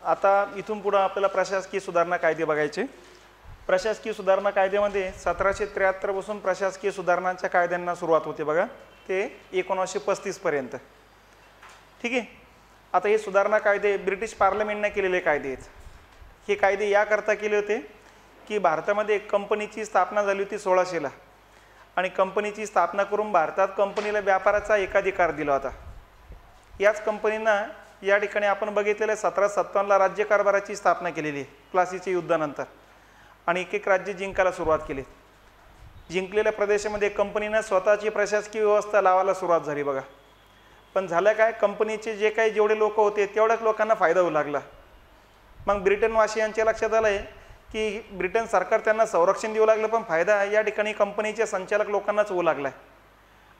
आता इथून पुढे आपल्याला प्रशासकीय सुधारणा कायदे बघायचे। प्रशासकीय सुधारणा कायद्यामध्ये 1773 पासून प्रशासकीय सुधारणांच्या कायद्यांना सुरुवात होते बघा, ते 1935 पर्यंत। ठीक आहे। आता हे सुधारणा कायदे ब्रिटिश पार्लमेंटने केलेले कायदे आहेत। हे कायदे याकरता केले होते की भारतामध्ये कंपनीची स्थापना झाली होती 1600 ला, आणि कंपनीची स्थापना करून भारतात कंपनीला व्यापाराचा एकाधिकार दिला होता। याच कंपनींना या ठिकाणी आपण बघितलेले 1757 ला राज्यकारभाराची स्थापना केलेली आहे प्लासीच्या युद्धानंतर, आणि एक एक राज्य जिंकायला सुरुवात केली। जिंकलेल्या प्रदेशामध्ये कंपनीने स्वतःची प्रशासकीय व्यवस्था लावायला सुरुवात झाली बघा। पण झालं काय, कंपनीचे जे काही जेवढे लोक होते तेवढ्याच लोकांना फायदा होऊ लागला। मग ब्रिटनवासियांच्या लक्षात आलंय की ब्रिटन सरकार त्यांना संरक्षण देऊ लागलं, पण फायदा या ठिकाणी कंपनीचे संचालक लोकांनाच होऊ लागलाय।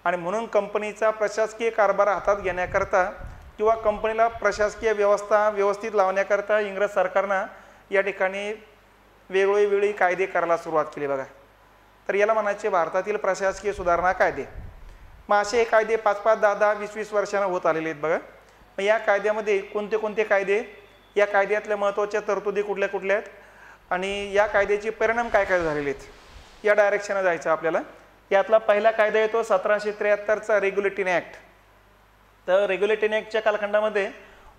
आणि म्हणून कंपनीचा प्रशासकीय कारभार हातात घेण्याकरता किंवा कंपनीला प्रशासकीय व्यवस्था व्यवस्थित लावण्याकरता इंग्रज सरकारनं या ठिकाणी वेगवेगळी कायदे करायला सुरुवात केली बघा। तर याला म्हणायचे भारतातील प्रशासकीय सुधारणा कायदे। मग असे कायदे 5-5, 10-10, 20-20 वर्षांना होत आलेले आहेत बघा। मग या कायद्यामध्ये कोणते कोणते कायदे, या कायद्यातल्या महत्त्वाच्या तरतुदी कुठल्या कुठल्या आहेत, आणि या कायद्याचे परिणाम काय काय झालेले आहेत, या डायरेक्शनने जायचं आपल्याला। यातला पहिला कायदा येतो 1773चा रेग्युलेटिंग ॲक्ट। तर रेग्युलेटिंग ॲक्टच्या कालखंडामध्ये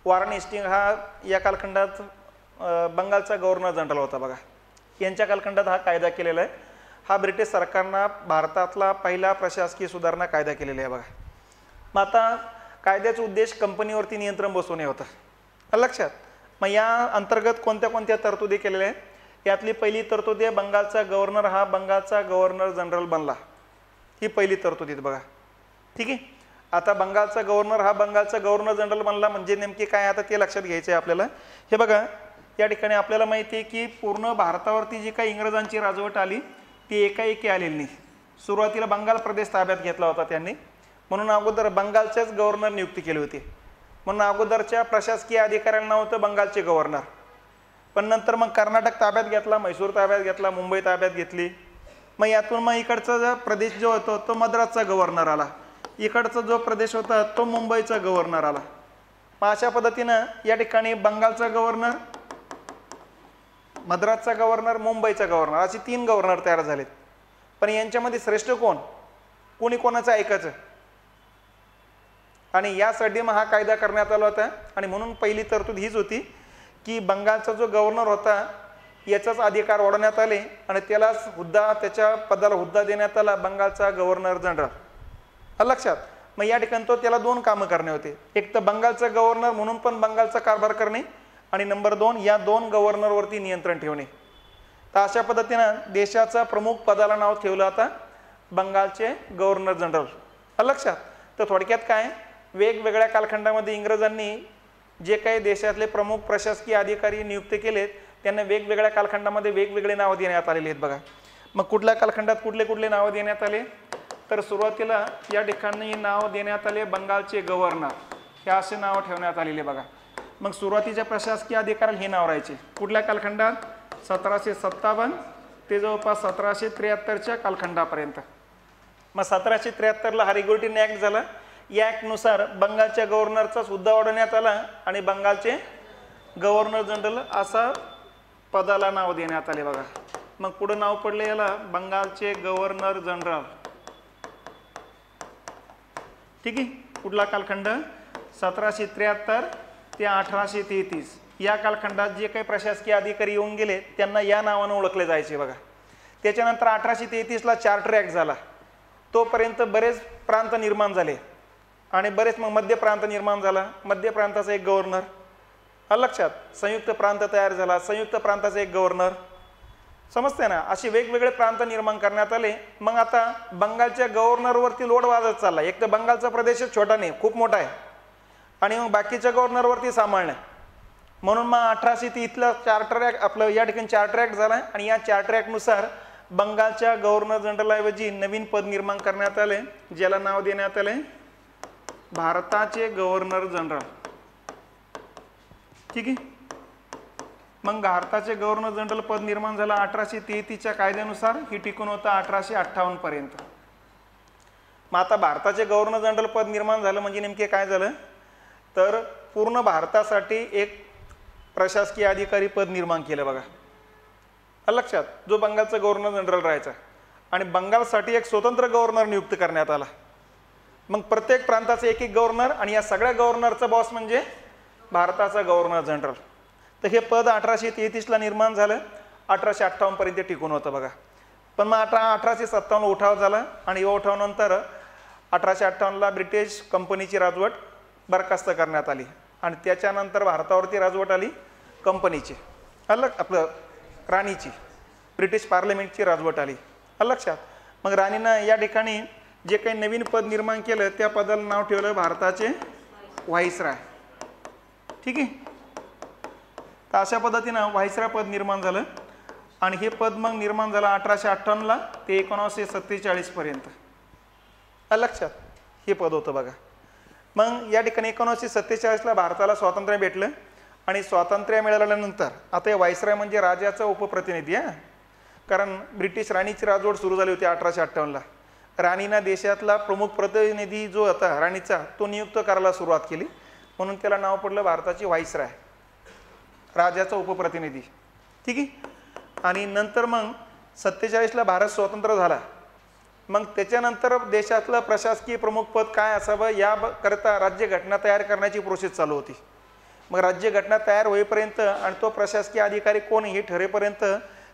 वॉरेन हेस्टिंग हा या कालखंडात बंगालचा गव्हर्नर जनरल होता बघा। यांच्या कालखंडात हा कायदा केलेला आहे। हा ब्रिटिश सरकारनं भारतातला पहिला प्रशासकीय सुधारणा कायदा केलेला आहे बघा। मग आता कायद्याचा उद्देश कंपनीवरती नियंत्रण बसवणे होता, लक्षात। मग या अंतर्गत कोणत्या कोणत्या तरतुदी केलेल्या आहेत, यातली पहिली तरतुदी आहे बंगालचा गव्हर्नर हा बंगालचा गव्हर्नर जनरल बनला। ही पहिली तरतुदी आहे बघा। ठीक आहे। आता बंगालचा गव्हर्नर हा बंगालचा गव्हर्नर जनरल बनला म्हणजे नेमके काय, आता ते लक्षात घ्यायचं आहे आपल्याला। हे बघा, या ठिकाणी आपल्याला माहिती आहे की पूर्ण भारतावरती जी काही इंग्रजांची राजवट आली ती एकाएकी आलेली नाही। सुरुवातीला बंगाल प्रदेश ताब्यात घेतला होता त्यांनी, म्हणून अगोदर बंगालच्याच गव्हर्नर नियुक्ती केली होती। म्हणून अगोदरच्या प्रशासकीय अधिकाऱ्यांना नाव होतं बंगालचे गव्हर्नर। पण नंतर मग कर्नाटक ताब्यात घेतला, मैसूर ताब्यात घेतला, मुंबई ताब्यात घेतली। मग यातून मग इकडचा जो प्रदेश जो होता तो मद्रासचा गव्हर्नर आला, इकडचा जो प्रदेश होता तो मुंबईचा गव्हर्नर आला। मग अशा पद्धतीनं या ठिकाणी बंगालचा गव्हर्नर, मद्रासचा गव्हर्नर, मुंबईचा गव्हर्नर असे 3 गव्हर्नर तयार झालेत। पण यांच्यामध्ये श्रेष्ठ कोण, कोणी कोणाचं ऐकायचं, आणि यासाठी मग हा कायदा करण्यात आला होता। आणि म्हणून पहिली तरतूद हीच होती की बंगालचा जो गव्हर्नर होता याचाच अधिकार वाढवण्यात आले, आणि त्यालाच हुद्दा, त्याच्या पदाला हुद्दा देण्यात आला बंगालचा गव्हर्नर जनरल, लक्षात। मग या ठिकाणी तो त्याला 2 कामं करणे होते, एक तर बंगालचा गव्हर्नर म्हणून पण बंगालचा कारभार करणे, आणि नंबर 2 या 2 गव्हर्नरवरती नियंत्रण ठेवणे। तर अशा पद्धतीनं देशाचा प्रमुख पदाला नाव ठेवलं आता बंगालचे गव्हर्नर जनरल, लक्षात। तर थोडक्यात काय, वेगवेगळ्या कालखंडामध्ये इंग्रजांनी जे काही देशातले प्रमुख प्रशासकीय अधिकारी नियुक्त केलेत त्यांना वेगवेगळ्या कालखंडामध्ये वेगवेगळे नावं देण्यात आलेले आहेत बघा। मग कुठल्या कालखंडात कुठले कुठले नावं देण्यात आले, तर सुरुवातीला या ठिकाणी नाव देण्यात आले बंगालचे गव्हर्नर, हे असे नाव ठेवण्यात आलेले बघा। मग सुरुवातीच्या प्रशासकीय अधिकाऱ्याला हे नाव राहायचे कुठल्या कालखंडात, 1757 ते जवळपास 1773च्या कालखंडापर्यंत। मग 1773ला हा रेग्युलेटिंग ॲक्ट झाला। या ॲक्टनुसार बंगालच्या गव्हर्नरचा हुद्दा वाढवण्यात आला, आणि बंगालचे गव्हर्नर जनरल असा पदाला नाव देण्यात आले बघा। मग पुढे नाव पडले याला बंगालचे गव्हर्नर जनरल। ठीक आहे। कुठला कालखंड, 1773 ते 1833 या कालखंडात जे काही प्रशासकीय अधिकारी येऊन गेले त्यांना या नावाने ओळखले जायचे बघा। त्याच्यानंतर 1833ला चार्टर ॲक्ट झाला। तोपर्यंत बरेच प्रांत निर्माण झाले, आणि बरेच मग मध्य प्रांत निर्माण झाला, मध्य प्रांताचा एक गव्हर्नर, लक्षात। संयुक्त प्रांत तयार झाला, संयुक्त प्रांताचा एक गव्हर्नर, समजते ना। असे वेगवेगळे प्रांत निर्माण करण्यात आले। मग आता बंगालच्या गव्हर्नरवरती लोड वाजत चालला, एक तर बंगालचा प्रदेशच छोटा नाही, खूप मोठा आहे, आणि मग बाकीच्या गव्हर्नरवरती सांभाळणं। म्हणून मग 1830ला चार्टर ॲक्ट आपलं या ठिकाणी चार्टर ॲक्ट झाला, आणि या चार्टर ॲक्टनुसार बंगालच्या गव्हर्नर जनरलऐवजी नवीन पद निर्माण करण्यात आले, ज्याला नाव देण्यात आले भारताचे गव्हर्नर जनरल। ठीक आहे। मग भारताचे गव्हर्नर जनरल पद निर्माण झालं 1833च्या कायद्यानुसार, ही टिकून होता 1858 पर्यंत। मग आता भारताचे गव्हर्नर जनरल पद निर्माण झालं म्हणजे नेमके काय झालं, तर पूर्ण भारतासाठी एक प्रशासकीय अधिकारी पद निर्माण केलं बघा. लक्षात, जो बंगालचा गव्हर्नर जनरल राहायचा आणि बंगालसाठी एक स्वतंत्र गव्हर्नर नियुक्त करण्यात आला. मग प्रत्येक प्रांताचे एक एक गव्हर्नर आणि या सगळ्या गव्हर्नरचा बॉस म्हणजे भारताचा गव्हर्नर जनरल. तर हे पद 1833ला निर्माण झालं, 1858 पर्यंत टिकून होतं बघा. पण मग 1857 उठाव झाला आणि या उठावानंतर 1858ला ब्रिटिश कंपनीची राजवट बरखास्त करण्यात आली आणि त्याच्यानंतर भारतावरती राजवट आली कंपनीची, आपलं राणीची, ब्रिटिश पार्लमेंटची राजवट आली. लक्षात. मग राणीनं या ठिकाणी जे काही नवीन पद निर्माण केलं त्या पदाला नाव ठेवलं भारताचे व्हाईसराय. ठीक आहे. तर अशा पद्धतीनं व्हाईसराय पद निर्माण झालं आणि हे पद मग निर्माण झालं 1858ला ते 1947 पर्यंत. लक्षात, हे पद होतं बघा. मग या ठिकाणी 1947ला भारताला स्वातंत्र्य भेटलं आणि स्वातंत्र्य मिळाल्यानंतर आता हे व्हाईसराय म्हणजे राजाचा उपप्रतिनिधी आहे, कारण ब्रिटिश राणीची राजवट सुरू झाली होती 1858ला. राणीनं देशातला प्रमुख प्रतिनिधी जो होता राणीचा तो नियुक्त करायला सुरुवात केली, म्हणून त्याला नाव पडलं भारताची व्हाईसराय, राजाचा उपप्रतिनिधी. ठीक आहे. आणि नंतर मग 47ला भारत स्वतंत्र झाला. मग त्याच्यानंतर देशातलं प्रशासकीय प्रमुख पद काय असावं याकरता राज्यघटना तयार करण्याची प्रोसेस चालू होती. मग राज्यघटना तयार होईपर्यंत आणि तो प्रशासकीय अधिकारी कोण हे ठरेपर्यंत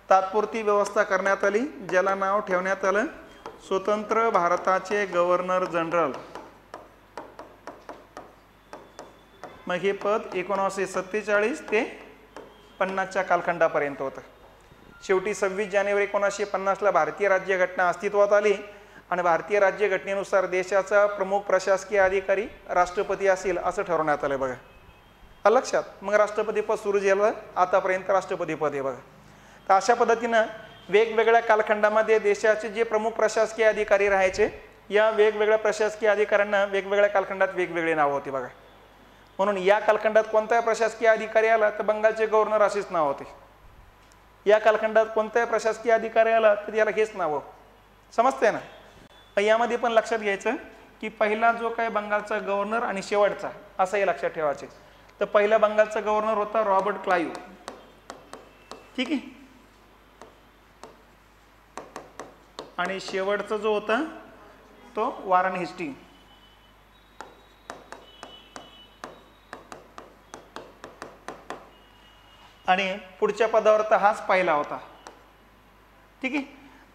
तात्पुरती व्यवस्था करण्यात आली, ज्याला नाव ठेवण्यात आलं स्वतंत्र भारताचे गव्हर्नर जनरल. मग हे पद 1947 ते 50च्या कालखंडापर्यंत होतं. शेवटी 26 जानेवारी 1950ला भारतीय राज्यघटना अस्तित्वात आली आणि भारतीय राज्यघटनेनुसार देशाचा प्रमुख प्रशासकीय अधिकारी राष्ट्रपती असेल असं ठरवण्यात आलं बघा. लक्षात. मग राष्ट्रपती पद सुरू झालं, आतापर्यंत राष्ट्रपती पद आहे बघा. तर अशा पद्धतीनं वेगवेगळ्या कालखंडामध्ये देशाचे जे प्रमुख प्रशासकीय अधिकारी राहायचे, या वेगवेगळ्या प्रशासकीय अधिकाऱ्यांना वेगवेगळ्या कालखंडात वेगवेगळे नाव होते बघा. म्हणून या कालखंडात कोणताही प्रशासकीय अधिकारी आला तर बंगालचे गव्हर्नर असेच नाव होते. या कालखंडात कोणत्याही प्रशासकीय अधिकारी आला तर याला हेच नाव. समजते ना. यामध्ये पण लक्षात घ्यायचं की पहिला जो काय बंगालचा गव्हर्नर आणि शेवटचा असंही लक्षात ठेवायचे. तर पहिला बंगालचा गव्हर्नर होता रॉबर्ट क्लाइव्ह. ठीक आहे. आणि शेवटचा जो होता तो वॉरेन हेस्टिंग. आणि पुढच्या पदावर तर हाच पहिला होता. ठीक आहे.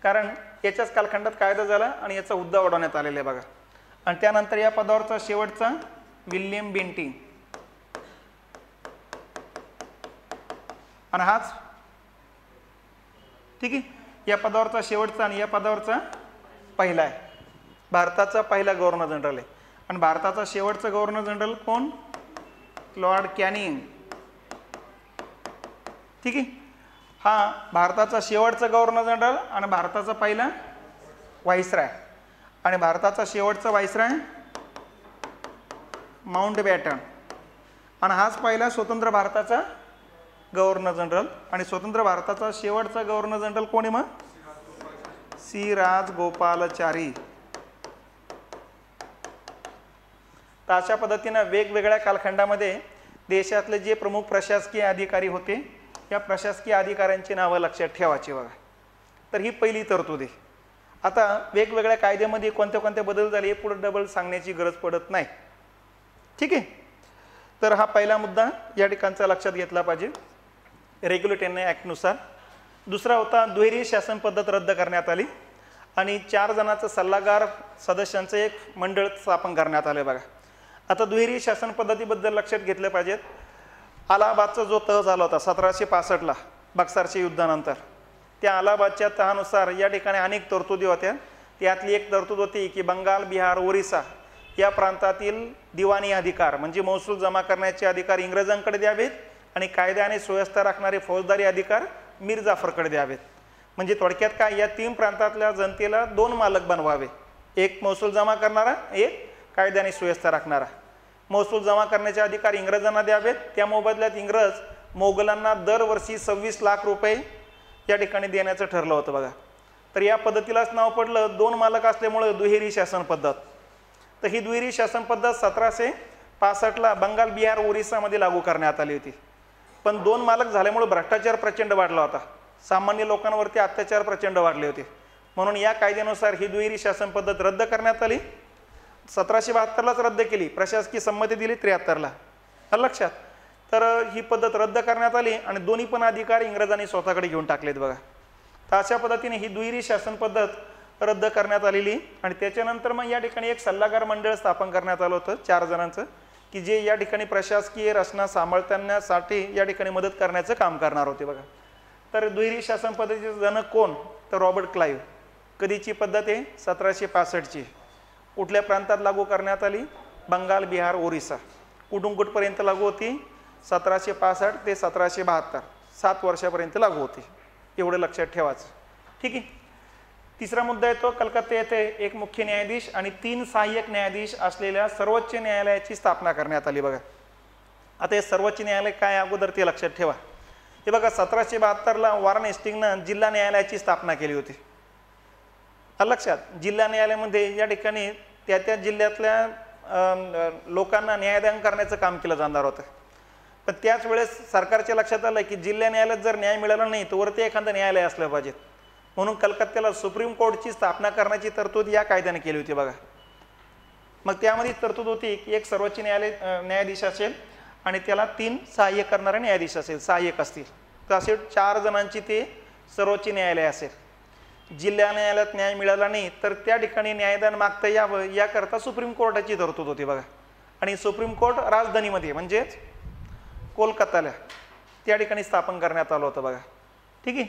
कारण याच्याच कालखंडात कायदा झाला आणि याचा हुद्दा वाढवण्यात आलेला आहे बघा. आणि त्यानंतर या पदावरचा शेवटचा विल्यम बेंटिंग आणि हाच. ठीक आहे. या पदावरचा शेवटचा आणि या पदावरचा पहिला आहे. भारताचा पहिला गव्हर्नर जनरल आहे. आणि भारताचा शेवटचा गव्हर्नर जनरल कोण? Lord Canning. ठीक आहे. हा भारताचा शेवटचा गव्हर्नर जनरल आणि भारताचा पहिला व्हाईसराय. आणि भारताचा शेवटचा व्हाईसराय माउंटबॅटन. आणि हाच पहिला स्वतंत्र भारताचा गव्हर्नर जनरल. आणि स्वतंत्र भारताचा शेवटचा गव्हर्नर जनरल कोण आहे मग? सी राजगोपालाचारी. तर अशा पद्धतीनं वेगवेगळ्या कालखंडामध्ये देशातले जे प्रमुख प्रशासकीय अधिकारी होते या प्रशासकीय अधिकाऱ्यांची नावं लक्षात ठेवायची बघा. तर ही पहिली तरतूद आहे. आता वेगवेगळ्या कायद्यामध्ये कोणत्या कोणत्या बदल झाले हे पुढे डबल सांगण्याची गरज पडत नाही. ठीक आहे. तर हा पहिला मुद्दा या ठिकाणचा लक्षात घेतला पाहिजे रेग्युलेटरी ॲक्टनुसार. दुसरा होता दुहेरी शासन पद्धत रद्द करण्यात आली आणि 4 जणांचं सल्लागार सदस्यांचं एक मंडळ स्थापन करण्यात आलं बघा. आता दुहेरी शासन पद्धतीबद्दल लक्षात घेतलं पाहिजेत. अलाहाबादचा जो तह झाला होता 1765ला बक्सरच्या युद्धानंतर, त्या अलाहाबादच्या तहानुसार या ठिकाणी अनेक तरतुदी होत्या. त्यातली एक तरतूद होती की बंगाल, बिहार, ओरिसा या प्रांतातील दिवाणी अधिकार म्हणजे महसूल जमा करण्याचे अधिकार इंग्रजांकडे द्यावेत आणि कायदा आणि सुव्यवस्था राखणारे फौजदारी अधिकार मीर जाफरकडे द्यावेत. म्हणजे थोडक्यात काय, या 3 प्रांतातल्या जनतेला 2 मालक बनवावे. एक महसूल जमा करणारा, एक कायदा आणि सुव्यवस्था राखणारा. महसूल जमा करण्याचे अधिकार इंग्रजांना द्यावेत. त्या मोबदल्यात इंग्रज मोगलांना दरवर्षी 26 लाख रुपये या ठिकाणी देण्याचं ठरलं होतं बघा. तर या पद्धतीलाच नाव पडलं 2 मालक असल्यामुळं दुहेरी शासन पद्धत. तर ही दुहेरी शासन पद्धत 1765ला बंगाल, बिहार, ओरिसामध्ये लागू करण्यात आली होती. पण 2 मालक झाल्यामुळे भ्रष्टाचार प्रचंड वाढला होता, सामान्य लोकांवरती अत्याचार प्रचंड वाढले होते, म्हणून या कायद्यानुसार ही दुहेरी शासन पद्धत रद्द करण्यात आली. 1772लाच रद्द केली, प्रशासकीय संमती दिली 73ला. लक्षात. तर ही पद्धत रद्द करण्यात आली आणि दोन्ही पण अधिकार इंग्रजांनी स्वतःकडे घेऊन टाकलेत बघा. तर अशा पद्धतीने ही दुहेरी शासन पद्धत रद्द करण्यात आलेली. आणि त्याच्यानंतर मग या ठिकाणी एक सल्लागार मंडळ स्थापन करण्यात आलं होतं 4 जणांचं, की जे या ठिकाणी प्रशासकीय रचना सांभाळण्यासाठी या ठिकाणी मदत करण्याचं काम करणार होते बघा. तर दुहेरी शासन पद्धतीचे जनक कोण, तर रॉबर्ट क्लाइव्ह. कधीची पद्धत आहे, 1765ची. कुठल्या प्रांतात लागू करण्यात आली, बंगाल, बिहार, ओरिसा. कुठून कुठपर्यंत लागू होती, 1765 ते 1772, 7 वर्षापर्यंत लागू होती. एवढं लक्षात ठेवायचं. ठीक आहे. तिसरा मुद्दा येतो, कलकत्ता येथे एक मुख्य न्यायाधीश आणि 3 सहाय्यक न्यायाधीश असलेल्या सर्वोच्च न्यायालयाची स्थापना करण्यात आली बघा. आता हे सर्वोच्च न्यायालय काय अगोदर ते लक्षात ठेवा. हे बघा, 1772ला वॉरेन हेस्टिंग्जनं जिल्हा न्यायालयाची स्थापना केली होती. लक्षात. जिल्हा न्यायालयामध्ये या ठिकाणी त्या जिल्ह्यातल्या लोकांना न्यायदान करण्याचं काम केलं जाणार होतं. पण त्याच वेळेस सरकारच्या लक्षात आलं की जिल्हा न्यायालयात जर न्याय मिळाला नाही तर वरती एखादं न्यायालय असलं पाहिजे, म्हणून कलकत्त्याला सुप्रीम कोर्टची स्थापना करण्याची तरतूद या कायद्याने केली होती बघा. मग त्यामध्ये तरतूद होती की एक सर्वोच्च न्यायाधीश असेल आणि त्याला 3 सहाय्य करणारे न्यायाधीश असेल, सहाय्यक असतील. तर असे 4 जणांची ते सर्वोच्च न्यायालय असेल. जिल्हा न्यायालयात न्याय मिळाला नाही तर त्या ठिकाणी न्यायदान मागता यावं याकरता सुप्रीम कोर्टाची तरतूद होती बघा. आणि सुप्रीम कोर्ट राजधानीमध्ये म्हणजेच कोलकात्याला त्या ठिकाणी स्थापन करण्यात आलं होतं बघा. ठीक आहे.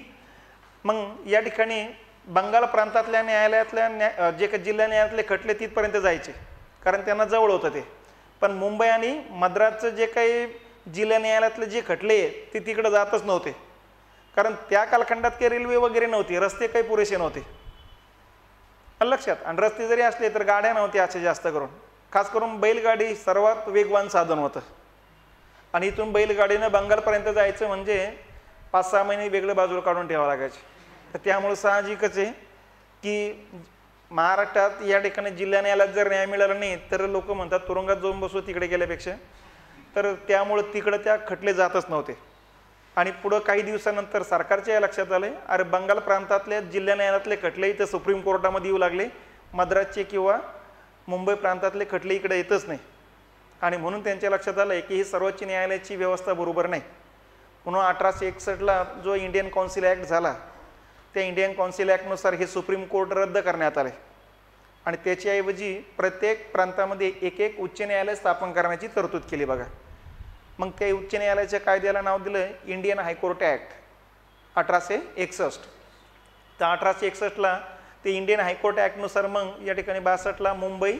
मग या ठिकाणी बंगाल प्रांतातल्या न्यायालयातल्या जे काही जिल्हा न्यायालयातले खटले तिथपर्यंत जायचे, कारण त्यांना जवळ होतं ते. पण मुंबई आणि मद्रासचं जे काही जिल्हा न्यायालयातले जे खटले ते तिकडे जातच नव्हते, कारण त्या कालखंडात काही रेल्वे वगैरे नव्हती, रस्ते काही पुरेसे नव्हते. लक्षात. आणि रस्ते जरी असले तर गाड्या नव्हत्या असे जास्त करून. खास करून बैलगाडी सर्वात वेगवान साधन होतं. आणि इथून बैलगाडीनं बंगालपर्यंत जायचं म्हणजे 5-6 महिने वेगळं बाजूला काढून ठेवावं लागायचे. तर त्यामुळे साहजिकच आहे की महाराष्ट्रात या ठिकाणी जिल्हा न्यायालयात जर न्याय मिळाला नाही तर लोक म्हणतात तुरुंगात जाऊन बसू तिकडे गेल्यापेक्षा. तर त्यामुळे तिकडे त्या खटले जातच नव्हते. आणि पुढं काही दिवसानंतर सरकारच्या या लक्षात आले, अरे बंगाल प्रांतातल्या जिल्हा न्यायालयातले खटले इथं सुप्रीम कोर्टामध्ये येऊ लागले, मद्रासचे किंवा मुंबई प्रांतातले खटले इकडे येतच नाही. आणि म्हणून त्यांच्या लक्षात आलं की ही सर्वोच्च न्यायालयाची व्यवस्था बरोबर नाही. म्हणून 1861ला जो इंडियन काउन्सिल ॲक्ट झाला, त्या इंडियन काउन्सिल ॲक्टनुसार हे सुप्रीम कोर्ट रद्द करण्यात आले. आणि त्याच्याऐवजी प्रत्येक प्रांतामध्ये एक उच्च न्यायालय स्थापन करण्याची तरतूद केली बघा. मग त्या उच्च न्यायालयाच्या कायद्याला नाव दिलं इंडियन हायकोर्ट ॲक्ट 1861. तर 1861ला ते इंडियन हायकोर्ट ॲक्टनुसार मग या ठिकाणी 62ला मुंबई,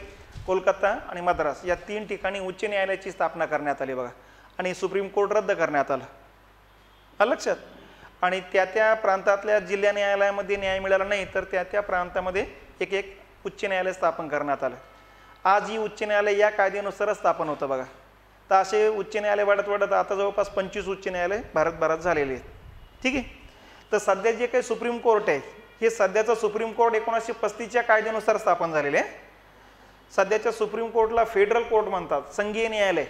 कोलकाता आणि मद्रास या 3 ठिकाणी उच्च न्यायालयाची स्थापना करण्यात आली बघा. आणि सुप्रीम कोर्ट रद्द करण्यात आलं. लक्षात. आणि त्या प्रांतातल्या जिल्हा न्यायालयामध्ये न्याय मिळाला नाही तर त्या प्रांतामध्ये एक उच्च न्यायालय स्थापन करण्यात आलं. आज ही उच्च न्यायालय या कायद्यानुसारच स्थापन होतं बघा. तर असे उच्च न्यायालय वाढत आता जवळपास 25 उच्च न्यायालय भारतभरात झालेले आहेत. ठीक आहे. तर सध्या जे काही सुप्रीम कोर्ट आहे हे सध्याचं सुप्रीम कोर्ट 1935च्या कायद्यानुसार स्थापन झालेले आहे. सध्याच्या सुप्रीम कोर्टला फेडरल कोर्ट म्हणतात, संघीय न्यायालय.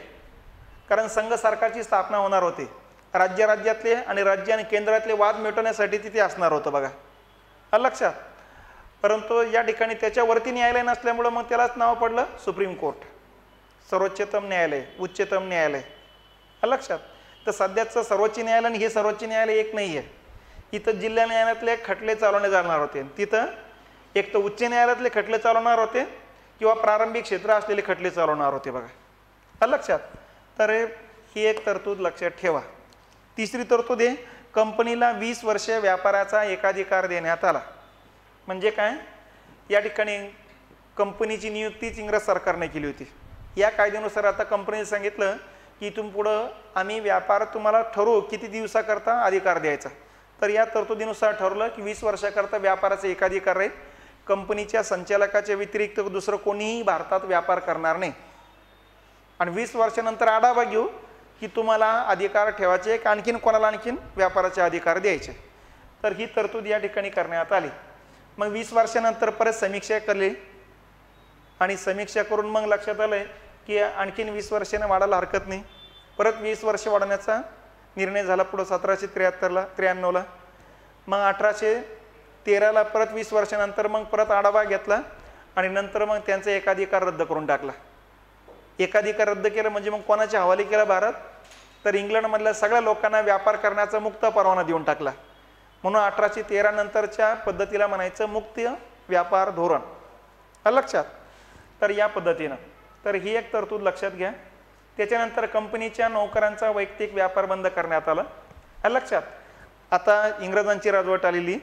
कारण संघ सरकारची स्थापना होणार होती. राज्यातले आणि राज्य आणि केंद्रातले वाद मिटवण्यासाठी तिथे असणार होतं बघा. लक्षात. परंतु या ठिकाणी त्याच्यावरती न्यायालय नसल्यामुळं मग त्यालाच नाव पडलं सुप्रीम कोर्ट, सर्वोच्चतम न्यायालय, उच्चतम न्यायालय. लक्षात. तर सध्याचं सर्वोच्च न्यायालय आणि हे सर्वोच्च न्यायालय एक नाही आहे. इथं जिल्हा न्यायालयातले खटले चालवले जाणार होते, तिथं एक तर उच्च न्यायालयातले खटले चालवणार होते किंवा प्रारंभिक क्षेत्र असलेले खटले चालवणार होते बघा. लक्षात. तर ही एक तरतूद लक्षात ठेवा. तिसरी तरतूद आहे, कंपनीला 20 वर्ष व्यापाराचा एकाधिकार देण्यात आला. म्हणजे काय, या ठिकाणी कंपनीची नियुक्तीच इंग्रज सरकारने केली होती. या कायद्यानुसार आता कंपनीने सांगितलं की इथून पुढं आम्ही व्यापार तुम्हाला ठरवू किती दिवसाकरता अधिकार द्यायचा. तर या तरतुदीनुसार ठरवलं की 20 वर्षाकरता व्यापाराचा एकाधिकार राहील. कंपनीच्या संचालकाच्या व्यतिरिक्त दुसरं कोणीही भारतात व्यापार करणार नाही. आणि 20 वर्षानंतर आढावा घेऊ की तुम्हाला अधिकार ठेवायचे की आणखीन कोणाला आणखीन व्यापाराचे अधिकार द्यायचे. तर ही तरतूद या ठिकाणी करण्यात आली. मग 20 वर्षानंतर परत समीक्षा केली आणि समीक्षा करून मग लक्षात आलं की आणखीन 20 वर्षाने वाढायला हरकत नाही. परत 20 वर्ष वाढवण्याचा निर्णय झाला पुढं 1773ला 93ला. मग 1813ला परत 20 वर्षानंतर मग परत आढावा घेतला आणि नंतर मग त्यांचा एकाधिकार रद्द करून टाकला. एकाधिकार रद्द केलं म्हणजे मग कोणाच्या हवाली केला भारत, तर इंग्लंडमधल्या सगळ्या लोकांना व्यापार करण्याचा मुक्त परवाना देऊन टाकला. म्हणून 1813 नंतरच्या पद्धतीला म्हणायचं मुक्त व्यापार धोरण. लक्षात. तर या पद्धतीनं तर ही एक तरतूद लक्षात घ्या. त्याच्यानंतर कंपनीच्या नोकरांचा वैयक्तिक व्यापार बंद करण्यात आला. लक्षात. आता इंग्रजांची राजवट आलेली,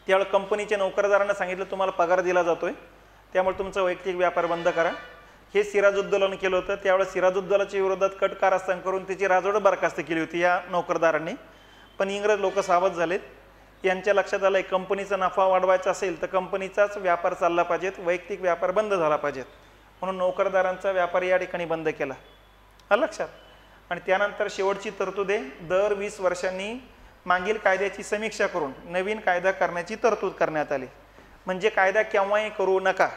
त्यावेळेस कंपनीच्या नोकरदारांना सांगितलं तुम्हाला पगार दिला जातोय, त्यामुळे तुमचा वैयक्तिक व्यापार बंद करा. हे सिराजुद्दौलाने केलं होतं. त्यावेळेस सिराजुद्दौलाच्या विरोधात कट कारस्थान करून त्याची राजवट बरखास्त केली होती या नोकरदारांनी. पण इंग्रज लोक सावध झालेत. यांच्या लक्षात आलं कंपनीचा नफा वाढवायचा असेल तर कंपनीचाच व्यापार चालला पाहिजेत, वैयक्तिक व्यापार बंद झाला पाहिजेत. म्हणून नोकरदारांचा व्यापार या ठिकाणी बंद केला. लक्षात. आणि त्यानंतर शेवटची तरतूद आहे, दर 20 वर्षांनी मागील कायद्याची समीक्षा करून नवीन कायदा करण्याची तरतूद करण्यात आली. म्हणजे कायदा केव्हाही करू नका,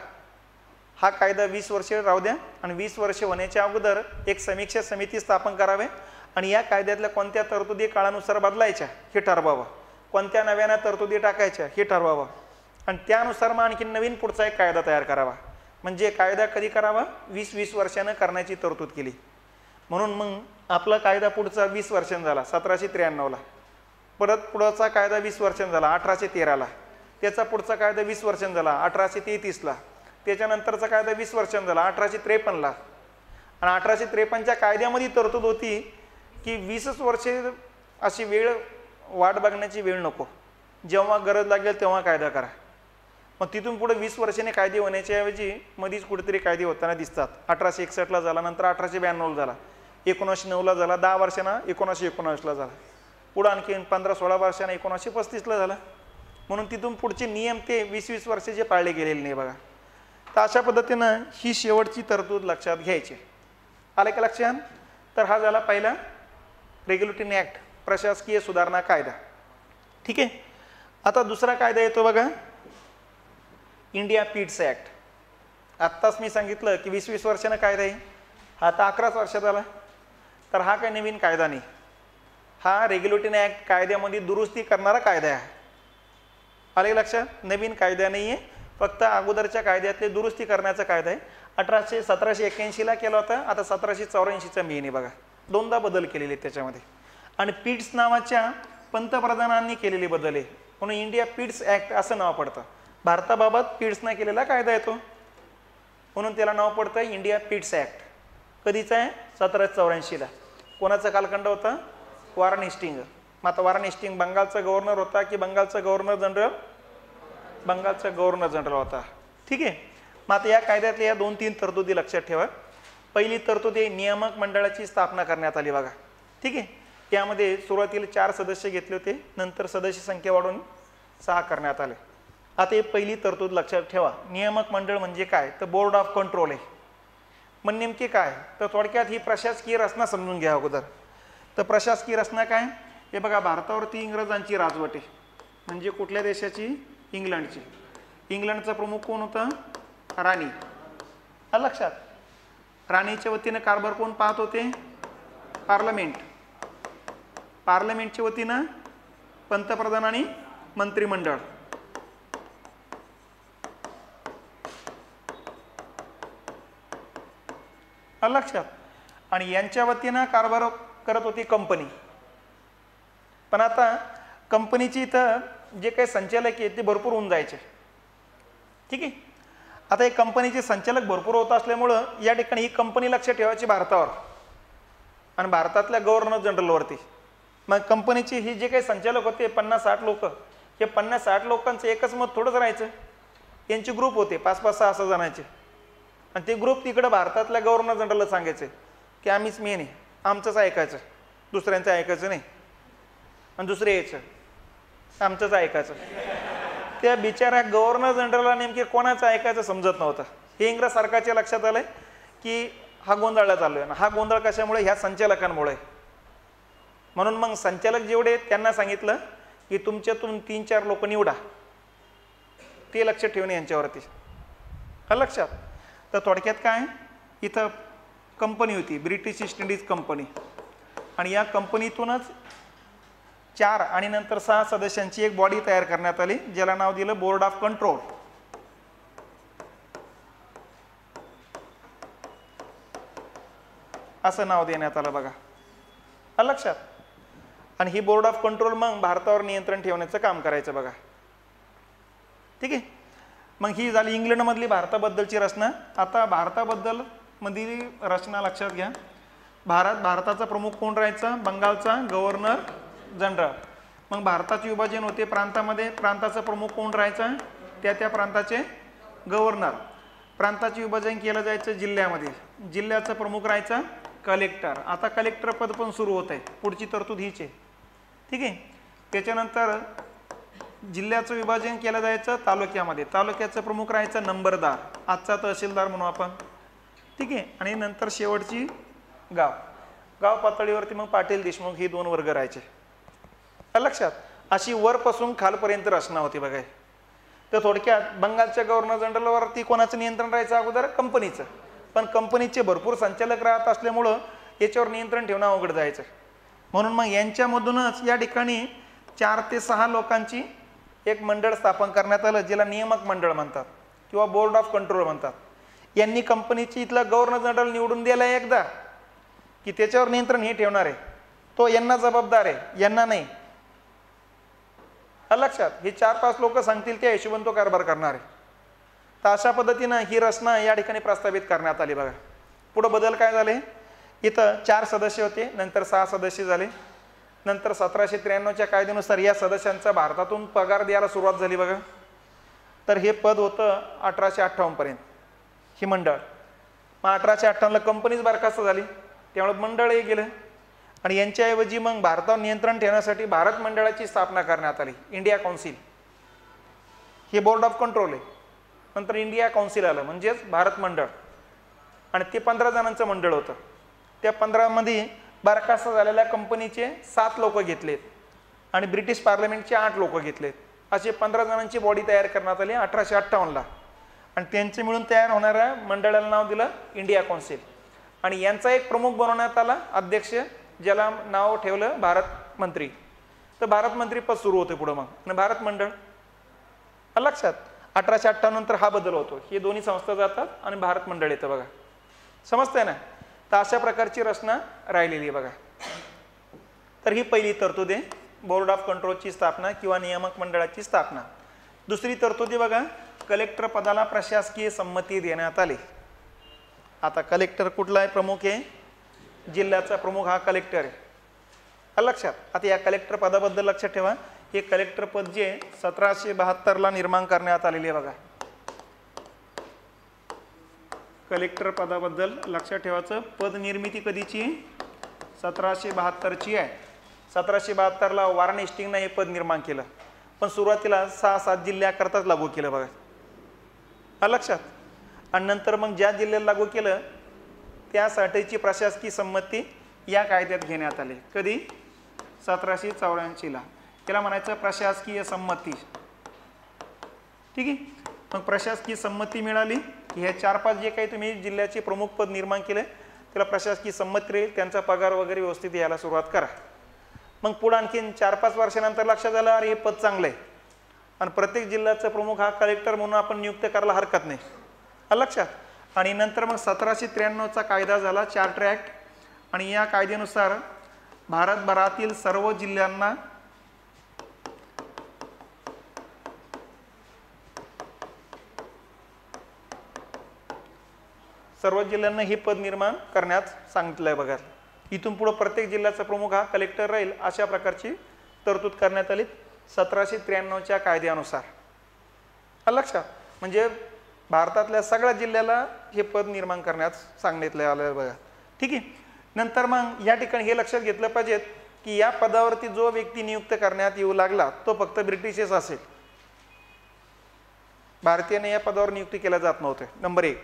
हा कायदा 20 वर्षे राहू द्या आणि 20 वर्षे होण्याच्या अगोदर एक समीक्षा समिती स्थापन करावे आणि या कायद्यातल्या कोणत्या तरतुदी काळानुसार बदलायच्या हे ठरवावं, कोणत्या नव्यानं तरतुदी टाकायच्या हे ठरवावं आणि त्यानुसार मग आणखी नवीन पुढचा एक कायदा तयार करावा. म्हणजे कायदा कधी करावा, 20-20 वर्षानं करण्याची तरतूद केली. म्हणून मग आपला कायदा पुढचा 20 वर्षांनी झाला 1793ला. परत पुढचा कायदा 20 वर्षांनी झाला 1813ला. त्याचा पुढचा कायदा 20 वर्षांनी झाला 1833ला. त्याच्यानंतरचा कायदा 20 वर्षांनी झाला 1853ला. आणि 1853च्या कायद्यामध्ये तरतूद होती की 20 वर्षे अशी वेळ वाट बघण्याची वेळ नको, जेव्हा गरज लागेल तेव्हा कायदा करा. मग तिथून पुढे 20 वर्षांनी कायदे होण्याच्या ऐवजी मध्येच कुठेतरी कायदे होताना दिसतात. 1861ला झाला, नंतर 1892ला झाला, 1909ला झाला, 10 वर्षांना 1919ला झाला, पुढं आणखी 15-16 वर्षांना 1935ला झाला. म्हणून तिथून पुढचे नियम ते 20-20 वर्षाचे पाळले गेलेले नाही बघा. तर अशा पद्धतीनं ही शेवटची तरतूद लक्षात घ्यायची. आले का लक्षात. तर हा झाला पहिला रेग्युलेटिंग ॲक्ट, प्रशासकीय सुधारणा कायदा. ठीक आहे. आता दुसरा कायदा येतो बघा, इंडिया पीट्स ॲक्ट. आत्ताच मी सांगितलं की 20-20 वर्षानं कायदा आहे, हा आता 11 वर्षात आला. तर हा काही नवीन कायदा नाही, हा रेग्युलेटिंग ॲक्ट कायद्यामध्ये दुरुस्ती करणारा कायदा आहे. आले लक्षात. नवीन कायदा नाही आहे, फक्त अगोदरच्या कायद्यातले दुरुस्ती करण्याचा कायदा आहे. 1781ला केला होता, आता 1784चा मेन आहे बघा. दोनदा बदल केलेले त्याच्यामध्ये. आणि पीट्स नावाच्या पंतप्रधानांनी केलेले बदल आहे, म्हणून इंडिया पीट्स ॲक्ट असं नाव पडतं. भारताबाबत पीट्सना केलेला कायदा येतो म्हणून त्याला नाव पडतं इंडिया पीट्स ॲक्ट. कधीचा आहे, 1784ला. कोणाचा कालखंड होता, वॉरेन हेस्टिंग. मग आता वॉरेन हेस्टिंग बंगालचा गव्हर्नर होता की बंगालचा गव्हर्नर जनरल, बंगालचा गव्हर्नर जनरल होता. ठीक आहे. मग आता या कायद्यातल्या या 2-3 तरतुदी लक्षात ठेवा. पहिली तरतूद आहे नियामक मंडळाची स्थापना करण्यात आली बघा. ठीक आहे. त्यामध्ये सुरुवातीला 4 सदस्य घेतले होते, नंतर सदस्य संख्या वाढून 6 करण्यात आले. आता ही पहिली तरतूद लक्षात ठेवा. नियामक मंडळ म्हणजे काय, तर बोर्ड ऑफ कंट्रोल आहे. मग नेमके काय, तर थोडक्यात ही प्रशासकीय रचना समजून घ्या अगोदर. तर प्रशासकीय रचना काय, हे बघा, भारतावरती इंग्रजांची राजवट आहे. म्हणजे कुठल्या देशाची, इंग्लंडची. इंग्लंडचा प्रमुख कोण होता, राणी. लक्षात. राणीच्या वतीनं कारभार कोण पाहत होते, पार्लमेंट. पार्लमेंटच्या वतीनं पंतप्रधान आणि मंत्रिमंडळ. लक्षात. आणि यांच्या वतीनं कारभार करत होती कंपनी. पण आता कंपनीची इथं जे काही संचालक आहेत ते भरपूर होऊन जायचे. ठीक आहे. आता हे कंपनीचे संचालक भरपूर होत असल्यामुळं या ठिकाणी ही कंपनी लक्ष ठेवायची भारतावर आणि भारतातल्या गव्हर्नर जनरलवरती. मग कंपनीचे ही जे काही संचालक होते 50-60 लोक, हे 50-60 लोकांचं एकच मत थोडंच राहायचं. यांचे ग्रुप होते 5-5-6 जणांचे आणि ते ग्रुप तिकडं भारतातल्या गव्हर्नर जनरलला सांगायचे की आम्हीच मेन आहे, आमचंच ऐकायचं, दुसऱ्यांचं ऐकायचं नाही. आणि दुसरे यायचं आमचंच ऐकायचं. त्या बिचाऱ्या गव्हर्नर जनरलला नेमके कोणाचं ऐकायचं समजत नव्हतं. हे इंग्रज सरकारच्या लक्षात आलंय की हा गोंधळला चालू आहे. हा गोंधळ कशामुळे, ह्या संचालकांमुळे. म्हणून मग संचालक जेवढे त्यांना सांगितलं की तुमच्यातून 3-4 लोक निवडा, ते लक्ष ठेवणे यांच्यावरती. हा लक्षात. तर थोडक्यात काय, इथं कंपनी होती ब्रिटिश ईस्ट इंडिज कंपनी आणि या कंपनीतूनच 4 आणि नंतर 6 सदस्यांची एक बॉडी तयार करण्यात आली, ज्याला नाव दिलं बोर्ड ऑफ कंट्रोल. असं नाव देण्यात आलं बघा. लक्षात. आणि ही बोर्ड ऑफ कंट्रोल मग भारतावर नियंत्रण ठेवण्याचं काम करायचं बघा. ठीक आहे. मग ही झाली इंग्लंडमधली भारताबद्दलची रचना. आता भारताबद्दल मधली रचना लक्षात घ्या. भारताचा प्रमुख कोण राहायचा? बंगालचा गव्हर्नर जनरल. मग भारताचे विभाजन होते प्रांतामध्ये. प्रांताचा प्रमुख कोण राहायचा? त्या प्रांताचे गव्हर्नर. प्रांताचे विभाजन केलं जायचं जिल्ह्यामध्ये. जिल्ह्याचा प्रमुख राहायचा कलेक्टर. आता कलेक्टर पद पण सुरू होत आहे. पुढची तरतूद हीच आहे. ठीक आहे. त्याच्यानंतर जिल्ह्याचं विभाजन केलं जायचं तालुक्यामध्ये. तालुक्याचा प्रमुख राहायचा नंबरदार, आजचा तहसीलदार म्हणू आपण. ठीक आहे. आणि नंतर शेवटची गाव पातळीवरती मग पाटील देशमुख ही 2 वर्ग राहायचे. लक्षात. अशी वरपासून खालपर्यंत रचना होती बघा. तर थोडक्यात बंगालच्या गव्हर्नर जनरलवरती कोणाचं नियंत्रण राहायचं? अगोदर कंपनीचं. पण कंपनीचे भरपूर संचालक राहत असल्यामुळं याच्यावर नियंत्रण ठेवणं अवघड जायचं. म्हणून मग यांच्यामधूनच या ठिकाणी 4 ते 6 लोकांची एक मंडळ स्थापन करण्यात आलं, ज्याला नियामक मंडळ म्हणतात किंवा बोर्ड ऑफ कंट्रोल म्हणतात. यांनी कंपनीची इथला गव्हर्नर जनरल निवडून दिला एकदा की त्याच्यावर नियंत्रण हे ठेवणार आहे. तो यांना जबाबदार आहे, यांना नाही. लक्षात. हे 4-5 लोक सांगतील त्या हिशोबाने तो कारभार करणार आहे. तर अशा पद्धतीनं ही रचना या ठिकाणी प्रस्तावित करण्यात आली बघा. पुढे बदल काय झाले? इथं 4 सदस्य होते, नंतर 6 सदस्य झाले. नंतर 1793च्या कायद्यानुसार या सदस्यांचा भारतातून पगार द्यायला सुरुवात झाली बघा. तर हे पद होतं 1858 पर्यंत ही मंडळ. मग 1858ला कंपनीच बरखास्त झाली, त्यामुळे मंडळही गेलं. आणि यांच्याऐवजी मग भारतावर नियंत्रण ठेवण्यासाठी भारत मंडळाची स्थापना करण्यात आली, इंडिया काउन्सिल. हे बोर्ड ऑफ कंट्रोल आहे. नंतर इंडिया काउन्सिल आलं, म्हणजेच भारत मंडळ. आणि ते 15 जणांचं मंडळ होतं. त्या 15मध्ये बरखास्त झालेल्या कंपनीचे 7 लोक घेतलेत आणि ब्रिटिश पार्लमेंटचे 8 लोक घेतलेत. असे 15 जणांची बॉडी तयार करण्यात आली 1858ला. आणि त्यांचे मिळून तयार होणाऱ्या मंडळाला नाव दिलं इंडिया काउन्सिल. आणि यांचा एक प्रमुख बनवण्यात आला अध्यक्ष, ज्याला नाव ठेवलं भारत मंत्री. तर भारत मंत्री पद सुरू होते पुढं मग. आणि भारत मंडळ. लक्षात. 1858 नंतर हा बदल होतो. हे दोन्ही संस्था जातात आणि भारत मंडळ येतं बघा. समजतंय ना? तर अशा प्रकारची रचना राहिलेली आहे बघा. तर ही पहिली तरतूद आहे, बोर्ड ऑफ कंट्रोलची स्थापना किंवा नियामक मंडळाची स्थापना. दुसरी तरतूद आहे बघा, कलेक्टर पदाला प्रशासकीय संमती देण्यात आली. आता कलेक्टर कुठला आहे? प्रमुख आहे. जिल्ह्याचा प्रमुख हा कलेक्टर आहे. लक्षात. आता या कलेक्टर पदाबद्दल लक्षात ठेवा. हे कलेक्टर पद जे 1772ला निर्माण करण्यात आलेले आहे बघा. कलेक्टर पदाबद्दल लक्षात ठेवायचं. पद निर्मिती कधीची? 1772ची आहे. 1772ला वॉरेन हेस्टिंगनं हे पद निर्माण केलं. पण सुरुवातीला 6-7 जिल्ह्याकरताच लागू केलं बघा. लक्षात. आणि नंतर मग ज्या जिल्ह्याला लागू केलं त्यासाठीची प्रशासकीय संमती या कायद्यात घेण्यात आली. कधी? 1784ला. त्याला म्हणायचं प्रशासकीय संमती. ठीक आहे. मग प्रशासकीय संमती मिळाली की हे 4-5 जे काही तुम्ही जिल्ह्याचे प्रमुख पद निर्माण केले त्याला प्रशासकीय संमती राहील, त्यांचा पगार वगैरे व्यवस्थित यायला सुरुवात करा. मग पुढे आणखीन 4-5 वर्षानंतर लक्षात आलं अरे हे पद चांगलं आहे आणि प्रत्येक जिल्ह्याचा प्रमुख हा कलेक्टर म्हणून आपण नियुक्त करायला हरकत नाही. लक्षात. आणि नंतर मग 1793चा कायदा झाला, चार्टर ॲक्ट. आणि या कायद्यानुसार भारतभरातील सर्व जिल्ह्यांना हे पद निर्माण करण्यात सांगितलंय बघा. इथून पुढे प्रत्येक जिल्ह्याचा प्रमुख हा कलेक्टर राहील अशा प्रकारची तरतूद करण्यात आली 1793च्या कायद्यानुसार. लक्षात. म्हणजे भारतातल्या सगळ्या जिल्ह्याला हे पद निर्माण करण्यात सांगितलं आलं बघा. ठीक आहे. नंतर मग या ठिकाणी हे लक्षात घेतलं पाहिजेत की या पदावरती जो व्यक्ती नियुक्त करण्यात येऊ लागला तो फक्त ब्रिटिशच असेल, भारतीयाने या पदावर नियुक्ती केल्या जात नव्हते. नंबर 1.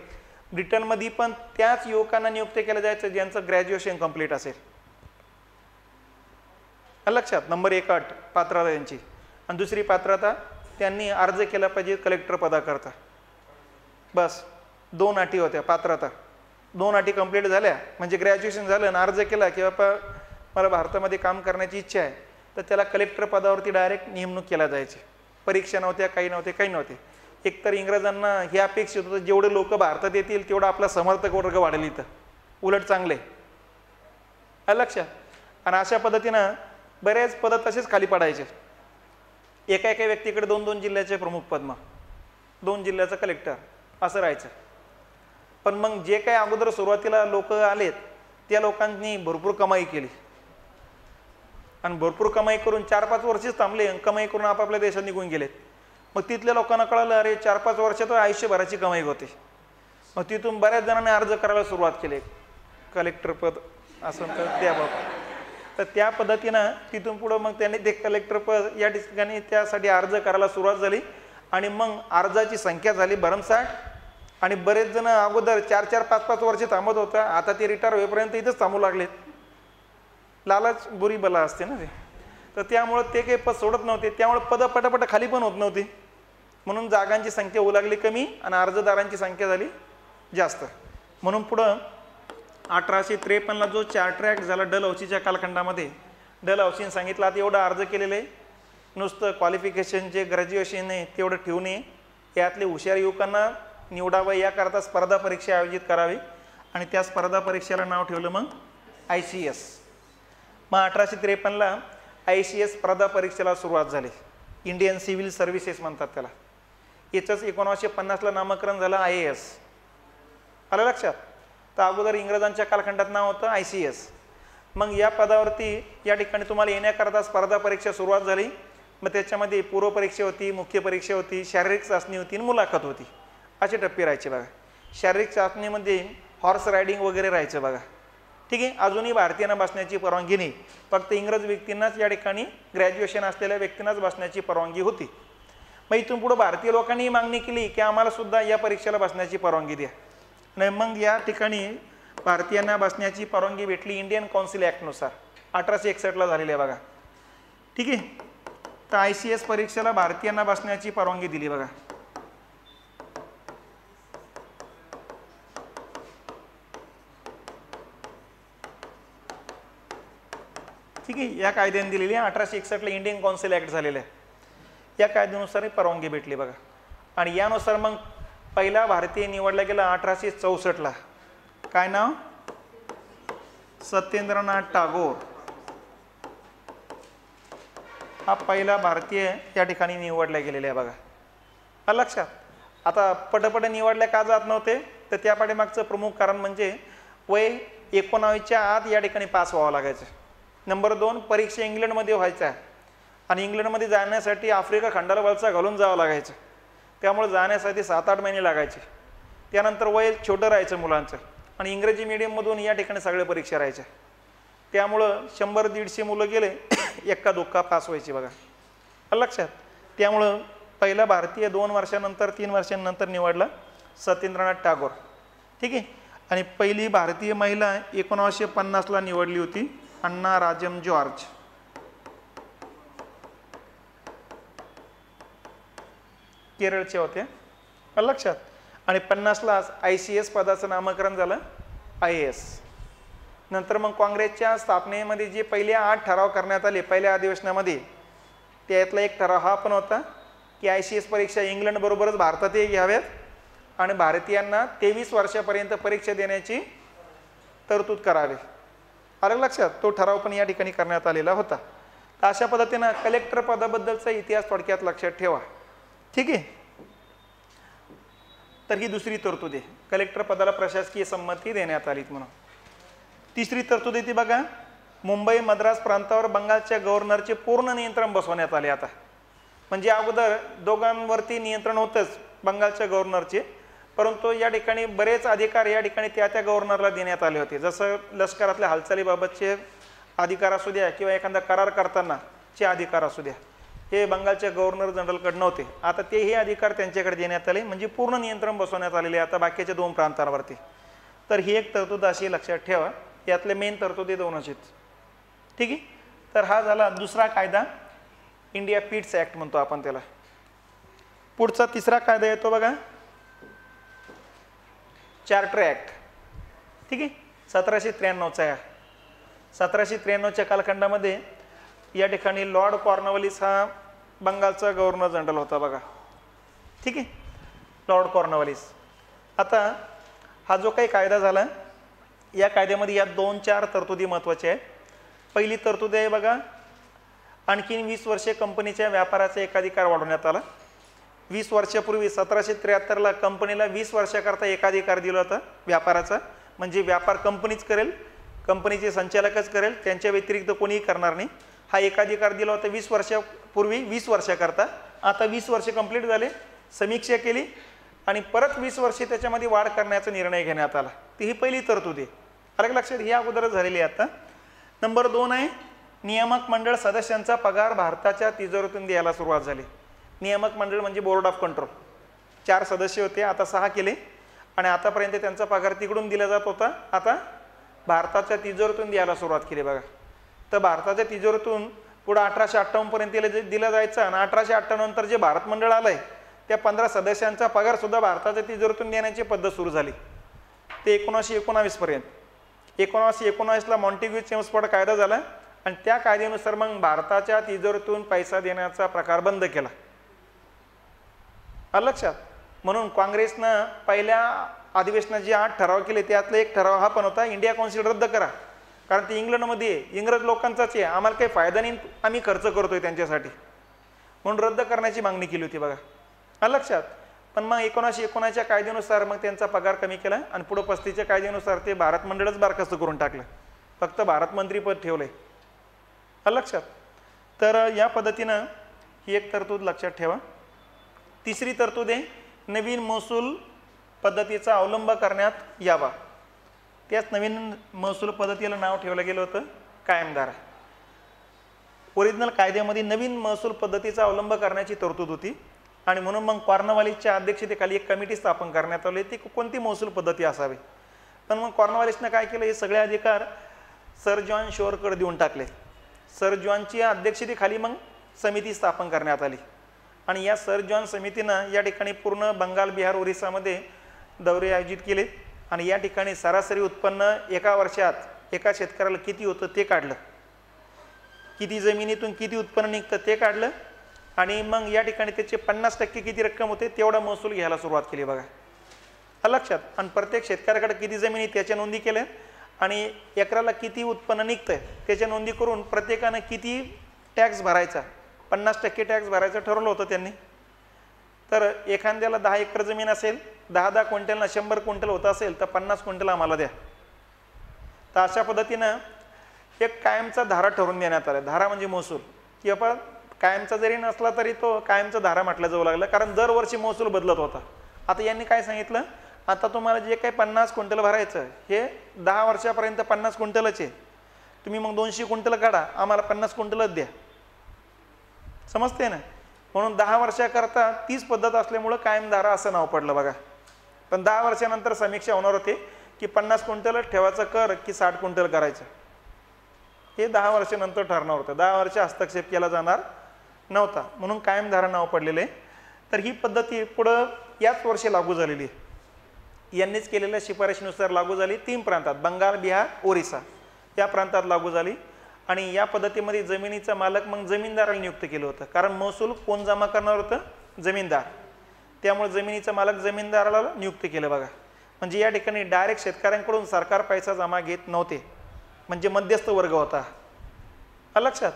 ब्रिटनमध्ये पण त्याच युवकांना नियुक्त केलं जायचं ज्यांचं ग्रॅज्युएशन कंप्लीट असेल. लक्षात. नंबर 1 अट पात्रता यांची. आणि दुसरी पात्रता त्यांनी अर्ज केला पाहिजे कलेक्टर पदाकरता. बस 2 अटी होत्या पात्रता. 2 अटी कंप्लीट झाल्या म्हणजे ग्रॅज्युएशन झालं आणि अर्ज केला की बाबा मला भारतामध्ये काम करण्याची इच्छा आहे, तर त्याला कलेक्टर पदावरती डायरेक्ट नेमणूक केला जायची. परीक्षा नव्हत्या, काही नव्हते. एकतर इंग्रजांना हे अपेक्षित होतं जेवढे लोक भारतात येतील तेवढा आपला समर्थक वर्ग वाढेल इथं, उलट चांगले लक्षात. आणि अशा पद्धतीनं बरेच पदं तसेच खाली पडायचे. एका व्यक्तीकडे 2-2 जिल्ह्याचे प्रमुख पद, मग 2 जिल्ह्याचं कलेक्टर असं राहायचं. पण मग जे काही अगोदर सुरुवातीला लोक आलेत त्या लोकांनी भरपूर कमाई केली आणि भरपूर कमाई करून 4-5 वर्षच थांबले आणि कमाई करून आपापल्या देशात निघून गेलेत. मग तिथल्या लोकांना कळलं अरे 4-5 वर्षात आयुष्यभराची कमाई होते. मग तिथून बऱ्याच जणांनी अर्ज करायला सुरुवात केली कलेक्टर पद असं त्या बाबत. तर त्या पद्धतीनं तिथून पुढं मग त्यांनी ते कलेक्टर पद या ठिकाणी त्यासाठी अर्ज करायला सुरुवात झाली. आणि मग अर्जाची संख्या झाली भरमसाठ. आणि बरेच जण अगोदर 4-4, 5-5 वर्ष थांबत होता, आता ते रिटायर होईपर्यंत इथंच थांबू लागलेत. लालच बुरी बला असते ना ते. तर त्यामुळं ते काही पद सोडत नव्हते, त्यामुळे पदं पटापट खाली पण होत नव्हती. म्हणून जागांची संख्या होऊ लागली कमी आणि अर्जदारांची संख्या झाली जास्त. म्हणून पुढं 1853ला जो चार्टर ॲक्ट झाला डलहौसीच्या कालखंडामध्ये, डलहौसीने सांगितलं आता एवढं अर्ज केलेलं आहे, नुसतं क्वालिफिकेशन जे ग्रॅज्युएशन आहे तेवढं ठेवू नये, यातले हुशार युवकांना निवडावं, याकरता स्पर्धा परीक्षा आयोजित करावी. आणि त्या स्पर्धा परीक्षेला नाव ठेवलं मग ICS. मग 1853ला ICS स्पर्धा परीक्षेला सुरुवात झाली. इंडियन सिव्हिल सर्व्हिसेस म्हणतात त्याला. याचंच 1950ला नामकरण झालं IAS. आलं लक्षात. तर अगोदर इंग्रजांच्या कालखंडात नाव होतं ICS. मग या पदावरती या ठिकाणी तुम्हाला येण्याकरता स्पर्धा परीक्षा सुरुवात झाली. मग त्याच्यामध्ये पूर्वपरीक्षा होती, मुख्य परीक्षा होती, शारीरिक चाचणी होती आणि मुलाखत होती, असे टप्पे राहायचे बघा. शारीरिक चाचणीमध्ये हॉर्स रायडिंग वगैरे राहायचं बघा. ठीक आहे. अजूनही भारतीयांना बसण्याची परवानगी नाही, फक्त इंग्रज व्यक्तींनाच या ठिकाणी ग्रॅज्युएशन असलेल्या व्यक्तींनाच बसण्याची परवानगी होती. मग इथून पुढं भारतीय लोकांनी मागणी केली की आम्हाला सुद्धा या परीक्षेला बसण्याची परवानगी द्या. नाही मग या ठिकाणी भारतीयांना बसण्याची परवानगी भेटली इंडियन काउन्सिल ॲक्टनुसार 1861ला झालेली आहे बघा. ठीक आहे. तर ICS परीक्षेला भारतीयांना बसण्याची परवानगी दिली बघा. ठीक आहे. या कायद्याने दिलेली आहे. 1861ला इंडियन काउन्सिल ॲक्ट झालेलं आहे. या कायद्यानुसार परवानगी भेटली बघा. आणि यानुसार मग पहिला भारतीय निवडला गेला 1864ला. काय नाव? सत्येंद्रनाथ टागोर. हा पहिला भारतीय त्या ठिकाणी निवडला गेलेला आहे बघा. लक्षात. आता पटपट निवडल्या का जात नव्हते, तर त्या पाठीमागचं प्रमुख कारण म्हणजे वय 19च्या आत या ठिकाणी पास व्हावं लागायचं. नंबर 2, परीक्षा इंग्लंडमध्ये व्हायच्या आणि इंग्लंडमध्ये जाण्यासाठी आफ्रिका खंडाला वलसा घालून जावं लागायचं. त्यामुळे जाण्यासाठी 7-8 महिने लागायचे. त्यानंतर वय छोटं राहायचं मुलांचं आणि इंग्रजी मीडियममधून या ठिकाणी सगळ्या परीक्षा राहायच्या. त्यामुळं 100-150 मुलं गेले एक्का दुक्का पास व्हायची बघा. लक्षात. त्यामुळं पहिला भारतीय 2 वर्षानंतर 3 वर्षांनंतर निवडला सत्येंद्रनाथ टागोर. ठीक आहे. आणि पहिली भारतीय महिला 1950ला निवडली होती अन्ना राजम जॉर्ज. केरळचे होते. लक्षात. आणि 50लाच ICS पदाचं नामकरण झालं IAS. नंतर मग काँग्रेसच्या स्थापनेमध्ये जे पहिले 8 ठराव करण्यात आले पहिल्या अधिवेशनामध्ये, त्यातला एक ठराव हा पण होता की ICS परीक्षा इंग्लंडबरोबरच भारतातही घ्याव्यात आणि भारतीयांना 23 वर्षापर्यंत परीक्षा देण्याची तरतूद करावी. आलं लक्षात. तो ठराव पण या ठिकाणी करण्यात आलेला होता. तर अशा पद्धतीनं कलेक्टर पदाबद्दलचा इतिहास थोडक्यात लक्षात ठेवा. ठीक आहे. तर ही दुसरी तरतूद आहे. कलेक्टर पदाला प्रशासकीय संमती देण्यात आली म्हणून. तिसरी तरतूद आहे ती बघा, मुंबई मद्रास प्रांतावर बंगालच्या गव्हर्नरचे पूर्ण नियंत्रण बसवण्यात आले. आता म्हणजे अगोदर दोघांवरती नियंत्रण होतंच बंगालच्या गव्हर्नरचे, परंतु या ठिकाणी बरेच अधिकार या ठिकाणी त्या गव्हर्नरला देण्यात आले होते. जसं लष्करातल्या हालचालीबाबतचे अधिकार असू द्या किंवा एखादा करार करतानाचे अधिकार असू द्या, हे बंगालच्या गव्हर्नर जनरलकडे नव्हते. आता तेही अधिकार त्यांच्याकडे देण्यात आले, म्हणजे पूर्ण नियंत्रण बसवण्यात आलेले आता बाकीच्या 2 प्रांतांवरती. तर ही एक तरतूद अशी लक्षात ठेवा. यातले मेन तरतुदी 2च आहेत. ठीक आहे. तर हा झाला दुसरा कायदा, इंडिया पीट्स ॲक्ट म्हणतो आपण त्याला. पुढचा तिसरा कायदा येतो बघा, चार्टर ॲक्ट. ठीक आहे. 1793चा. 1793च्या कालखंडामध्ये या ठिकाणी लॉर्ड कॉर्नवलिस हा बंगालचा गव्हर्नर जनरल होता बघा, ठीक आहे, लॉर्ड कॉर्नवलिस. आता हा जो काही कायदा झाला, या कायद्यामध्ये या 2-4 तरतुदी महत्त्वाच्या आहेत. पहिली तरतूद आहे बघा, आणखीन 20 वर्षे कंपनीच्या व्यापाराचा एकाधिकार वाढवण्यात आला. 20 वर्षापूर्वी 1773ला कंपनीला 20 वर्षाकरता एकाधिकार दिला होता व्यापाराचा, म्हणजे व्यापार कंपनीच करेल, कंपनीचे संचालकच करेल, त्यांच्या व्यतिरिक्त कोणीही करणार नाही. हा एकाधिकार दिला होता 20 वर्षापूर्वी 20 वर्षाकरता. आता 20 वर्ष कंप्लीट झाले, समीक्षा केली आणि परत 20 वर्षे त्याच्यामध्ये वाढ करण्याचा निर्णय घेण्यात आला. ही पहिली तरतूद आहे. अलग लक्षात, ही अगोदरच झालेली आहे. आता नंबर 2 आहे, नियामक मंडळ सदस्यांचा पगार भारताच्या तिजोरीतून द्यायला सुरुवात झाली. नियामक मंडळ म्हणजे बोर्ड ऑफ कंट्रोल, 4 सदस्य होते, आता 6 केले आणि आतापर्यंत त्यांचा पगार तिकडून दिला जात होता, आता भारताच्या तिजोरीतून द्यायला सुरुवात केली बघा. तर भारताच्या तिजोरीतून पुढे 1858 पर्यंत दिला जायचा आणि 1858 नंतर जे भारत मंडळ आलंय त्या 15 सदस्यांचा पगार सुद्धा भारताच्या तिजोरीतून देण्याची पद्धत सुरू झाली. ते 1919 पर्यंत. 1919ला मॉन्टेग्यू चेम्सफोर्ड कायदा झाला आणि त्या कायद्यानुसार मग भारताच्या तिजोरीतून पैसा देण्याचा प्रकार बंद केला. लक्षात, म्हणून काँग्रेसनं पहिल्या अधिवेशनात जे 8 ठराव केले त्यातला एक ठराव हा पण होता, इंडिया काउन्सिल रद्द करा, कारण ते इंग्लंडमध्ये आहे, इंग्रज लोकांचाच आहे, आम्हाला काही फायदा नाही, आम्ही खर्च करतोय त्यांच्यासाठी, म्हणून रद्द करण्याची मागणी केली होती बघा. लक्षात. पण मग 1919च्या कायद्यानुसार मग त्यांचा पगार कमी केला आणि पुढे 35च्या कायद्यानुसार ते भारत मंडळच बरखास्त करून टाकलं, फक्त भारत मंत्रीपद ठेवलंय. लक्षात. तर या पद्धतीनं ही एक तरतूद लक्षात ठेवा. तिसरी तरतूद आहे, नवीन महसूल पद्धतीचा अवलंब करण्यात यावा. त्याच नवीन महसूल पद्धतीला नाव ठेवलं गेलं होतं कायमधारा. ओरिजिनल कायद्यामध्ये नवीन महसूल पद्धतीचा अवलंब करण्याची तरतूद होती आणि म्हणून मग कॉर्नवॉलिसच्या अध्यक्षतेखाली एक कमिटी स्थापन करण्यात आली, ती कोणती महसूल पद्धती असावी. पण मग कॉर्नवॉलिसनं काय केलं, हे सगळे अधिकार सर जॉन शोरकडे देऊन टाकले. सर जॉनची अध्यक्षतेखाली मग समिती स्थापन करण्यात आली आणि या सर जॉन समितीनं या ठिकाणी पूर्ण बंगाल, बिहार, ओरिसामध्ये दौरे आयोजित केले आणि या ठिकाणी सरासरी उत्पन्न एका वर्षात एका शेतकऱ्याला किती होतं ते काढलं, किती जमिनीतून किती उत्पन्न निघतं ते काढलं आणि मग या ठिकाणी त्याचे 50% किती रक्कम होते तेवढा महसूल घ्यायला सुरुवात केली बघा. लक्षात. आणि प्रत्येक शेतकऱ्याकडे किती जमिनी त्याच्या नोंदी केल्या आणि एकराला किती उत्पन्न निघतंय त्याच्या नोंदी करून प्रत्येकानं किती टॅक्स भरायचा, 50% टॅक्स भरायचं ठरवलं होतं त्यांनी. तर एखाद्याला 10 एकर जमीन असेल, 10 क्विंटलना 100 क्विंटल होत असेल तर 50 क्विंटल आम्हाला द्या. तर अशा पद्धतीनं एक कायमचा धारा ठरवून देण्यात आला. धारा म्हणजे महसूल, की आपण कायमचा जरी नसला तरी तो कायमचा धारा म्हटलं जाऊ लागला, कारण दरवर्षी महसूल बदलत होता. आता यांनी काय सांगितलं, आता तुम्हाला जे काही 50 क्विंटल भरायचं हे 10 वर्षापर्यंत 50 क्विंटलच आहे, तुम्ही मग 200 क्विंटल काढा, आम्हाला 50 क्विंटलच द्या. समजते ना. म्हणून 10 वर्षाकरता 30 पद्धत असल्यामुळं कायमधारा असं नाव पडलं बघा. पण 10 वर्षानंतर समीक्षा होणार होते की 50 क्विंटलच ठेवायचं कर की 60 क्विंटल करायचं, हे 10 वर्षानंतर ठरणार होतं. 10 वर्ष हस्तक्षेप केला जाणार नव्हता, म्हणून कायमधारा नाव पडलेलं आहे. तर ही पद्धती पुढं याच वर्षी लागू झालेली आहे. यांनीच केलेल्या शिफारशीनुसार लागू झाली. 3 प्रांतात, बंगाल, बिहार, ओरिसा या प्रांतात लागू झाली. आणि या पद्धतीमध्ये जमिनीचा मालक मग जमीनदाराला नियुक्त केलं होतं, कारण महसूल कोण जमा करणार होतं, जमीनदार. त्यामुळे जमिनीचा मालक जमीनदाराला नियुक्त केलं बघा. म्हणजे या ठिकाणी डायरेक्ट शेतकऱ्यांकडून सरकार पैसा जमा घेत नव्हते, म्हणजे मध्यस्थ वर्ग होता. लक्षात.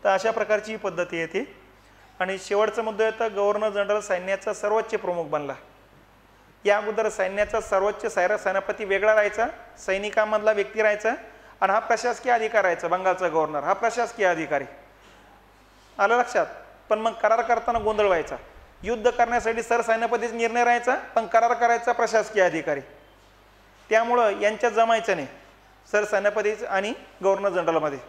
तर अशा प्रकारची ही पद्धती येते. आणि शेवटचा मुद्दा येतं, गव्हर्नर जनरल सैन्याचा सर्वोच्च प्रमुख बनला. या अगोदर सैन्याचा सर्वोच्च सेनापती वेगळा राहायचा, सैनिकांमधला व्यक्ती राहायचा आणि हा प्रशासकीय अधिकारी राहायचा. बंगालचा गव्हर्नर हा प्रशासकीय अधिकारी. आलं लक्षात. पण मग करार करताना गोंधळ व्हायचा. युद्ध करण्यासाठी सरसेनापतीचा निर्णय राहायचा, पण करार करायचा प्रशासकीय अधिकारी. त्यामुळं यांच्यात जमायचं नाही सरसेनापती आणि गव्हर्नर जनरलमध्ये.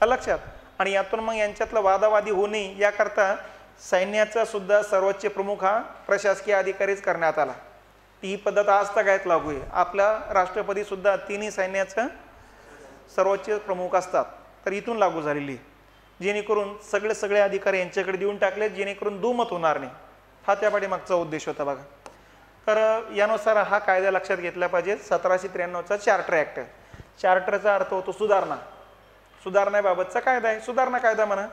लक्षात. आणि यातून मग यांच्यातलं वादावादी होऊ नये याकरता सैन्याचा सुद्धा सर्वोच्च प्रमुख हा प्रशासकीय अधिकारीच करण्यात आला. ही पद्धत आज तगायत लागू आहे. आपला राष्ट्रपती सुद्धा तिन्ही सैन्याचं सर्वोच्च प्रमुख असतात. तर इथून लागू झालेली आहे, जेणेकरून सगळे अधिकारी यांच्याकडे देऊन टाकले, जेणेकरून दुमत होणार नाही. हा त्या पाठीमागचा उद्देश होता बघा. तर यानुसार हा कायदा लक्षात घेतला पाहिजे. 1793चा चार्टर ॲक्ट. चार्टरचा अर्थ होतो सुधारणा, सुधारण्याबाबतचा कायदा आहे, सुधारणा कायदा म्हणा.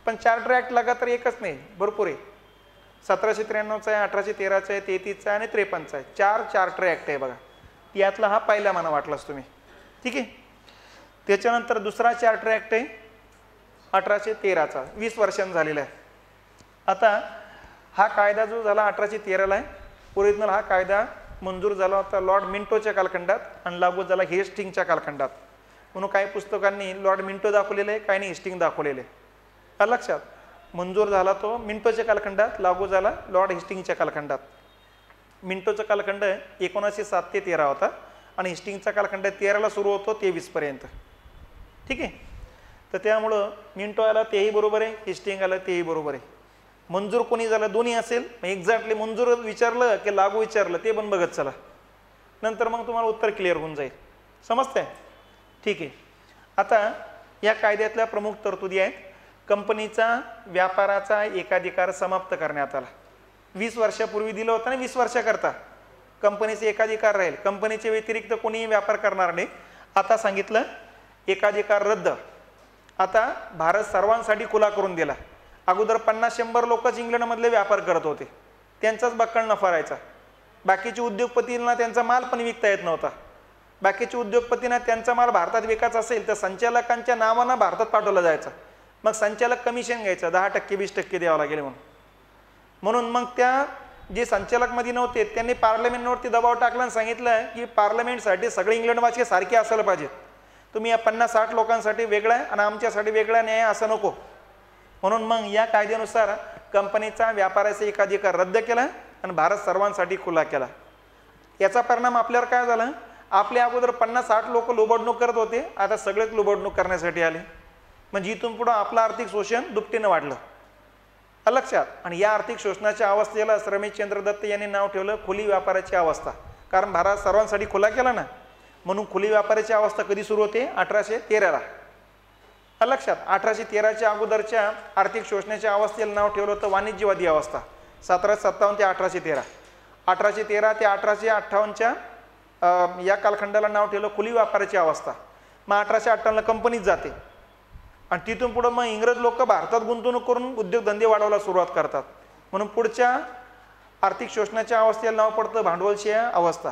पण चार्टर ॲक्ट लगातार एकच नाही, भरपूर आहे. 1793 आहे, 1813 आहे, 33 आहे आणि 53 आहे. 4 चार्टर ॲक्ट आहे बघा. यातला हा पहिला म्हणा वाटलास तुम्ही, ठीक आहे. त्याच्यानंतर दुसरा चार्टर ॲक्ट आहे 1813चा, 20 वर्षांनी झालेला आहे. आता हा कायदा जो झाला 1813ला आहे, ओरिजिनल हा कायदा मंजूर झाला होता लॉर्ड मिंटोच्या कालखंडात आणि लागू झाला हेस्टिंगच्या कालखंडात. म्हणून काही पुस्तकांनी लॉर्ड मिंटो दाखवलेलं आहे, काही हेस्टिंग दाखवलेलं आहे. लक्षात, मंजूर झाला तो मिंटोच्या कालखंडात, लागू झाला लॉर्ड हेस्टिंगच्या कालखंडात. मिंटोचा कालखंड 1907 ते 13 होता आणि हेस्टिंगचा कालखंड 13ला सुरू होतो 23 पर्यंत, ठीक आहे. तर त्यामुळं मिंटो आला तेही बरोबर आहे, हेस्टिंग आलं तेही बरोबर आहे. मंजूर कोणी झालं दोन्ही असेल, एक्झॅक्टली मंजूर विचारलं की लागू विचारलं ते पण बघत चला, नंतर मग तुम्हाला उत्तर क्लिअर होऊन जाईल. समजतंय, ठीक आहे. आता या कायद्यातल्या प्रमुख तरतुदी आहेत. कंपनीचा व्यापाराचा एकाधिकार समाप्त करण्यात आला. 20 वर्षापूर्वी दिलं होतं ना, 20 वर्षाकरता कंपनीचे एकाधिकार राहील, कंपनीच्या व्यतिरिक्त कोणीही व्यापार करणार नाही. आता सांगितलं एकाधिकार रद्द. आता भारत सर्वांसाठी खुला करून दिला. अगोदर 50-100 लोकच इंग्लंडमधले व्यापार करत होते, त्यांचाच बक्कळ नफा राहायचा. बाकीचे उद्योगपतींना त्यांचा माल पण विकता येत नव्हता. बाकीचे उद्योगपतींना त्यांचा माल भारतात विकायचा असेल तर संचालकांच्या नावानं भारतात पाठवला जायचा. मग संचालक कमिशन घ्यायचं, 10% 20% द्यावं लागेल म्हणून मग त्या जे संचालकमध्ये नव्हते त्यांनी पार्लमेंटवरती दबाव टाकला आणि सांगितलं की पार्लमेंटसाठी सगळे इंग्लंडवासी सारखे असायला पाहिजेत. तुम्ही या 50-60 लोकांसाठी वेगळा आहे आणि आमच्यासाठी वेगळा न्याय असं नको. म्हणून मग या कायद्यानुसार कंपनीचा व्यापाराचा एकाधिकार रद्द केला आणि भारत सर्वांसाठी खुला केला. याचा परिणाम आपल्यावर काय झाला, आपल्या अगोदर 50-60 लोक लुबाडणूक करत होते, आता सगळेच लुबाडणूक करण्यासाठी आले. म्हणजे इथून पुढं आपलं आर्थिक शोषण दुपटीनं वाढलं. लक्षात. आणि या आर्थिक शोषणाच्या अवस्थेला रमेशचंद्र दत्त यांनी नाव ठेवलं खुली व्यापाराची अवस्था. कारण भारत सर्वांसाठी खुला केला ना, म्हणून खुली व्यापाराची अवस्था कधी सुरू होते, 1813ला. लक्षात. 1813च्या अगोदरच्या आर्थिक शोषणाच्या अवस्थेला नाव ठेवलं होतं वाणिज्यवादी अवस्था. 1757 ते 1813, 1813 ते 1858च्या या कालखंडाला नाव ठेवलं खुली व्यापाराची अवस्था. मग 1858ला कंपनीत जाते आणि तिथून पुढं मग इंग्रज लोक भारतात गुंतवणूक करून उद्योगधंदे वाढवायला सुरुवात करतात. म्हणून पुढच्या आर्थिक शोषणाच्या अवस्थेला नाव पडतं भांडवलशाही अवस्था.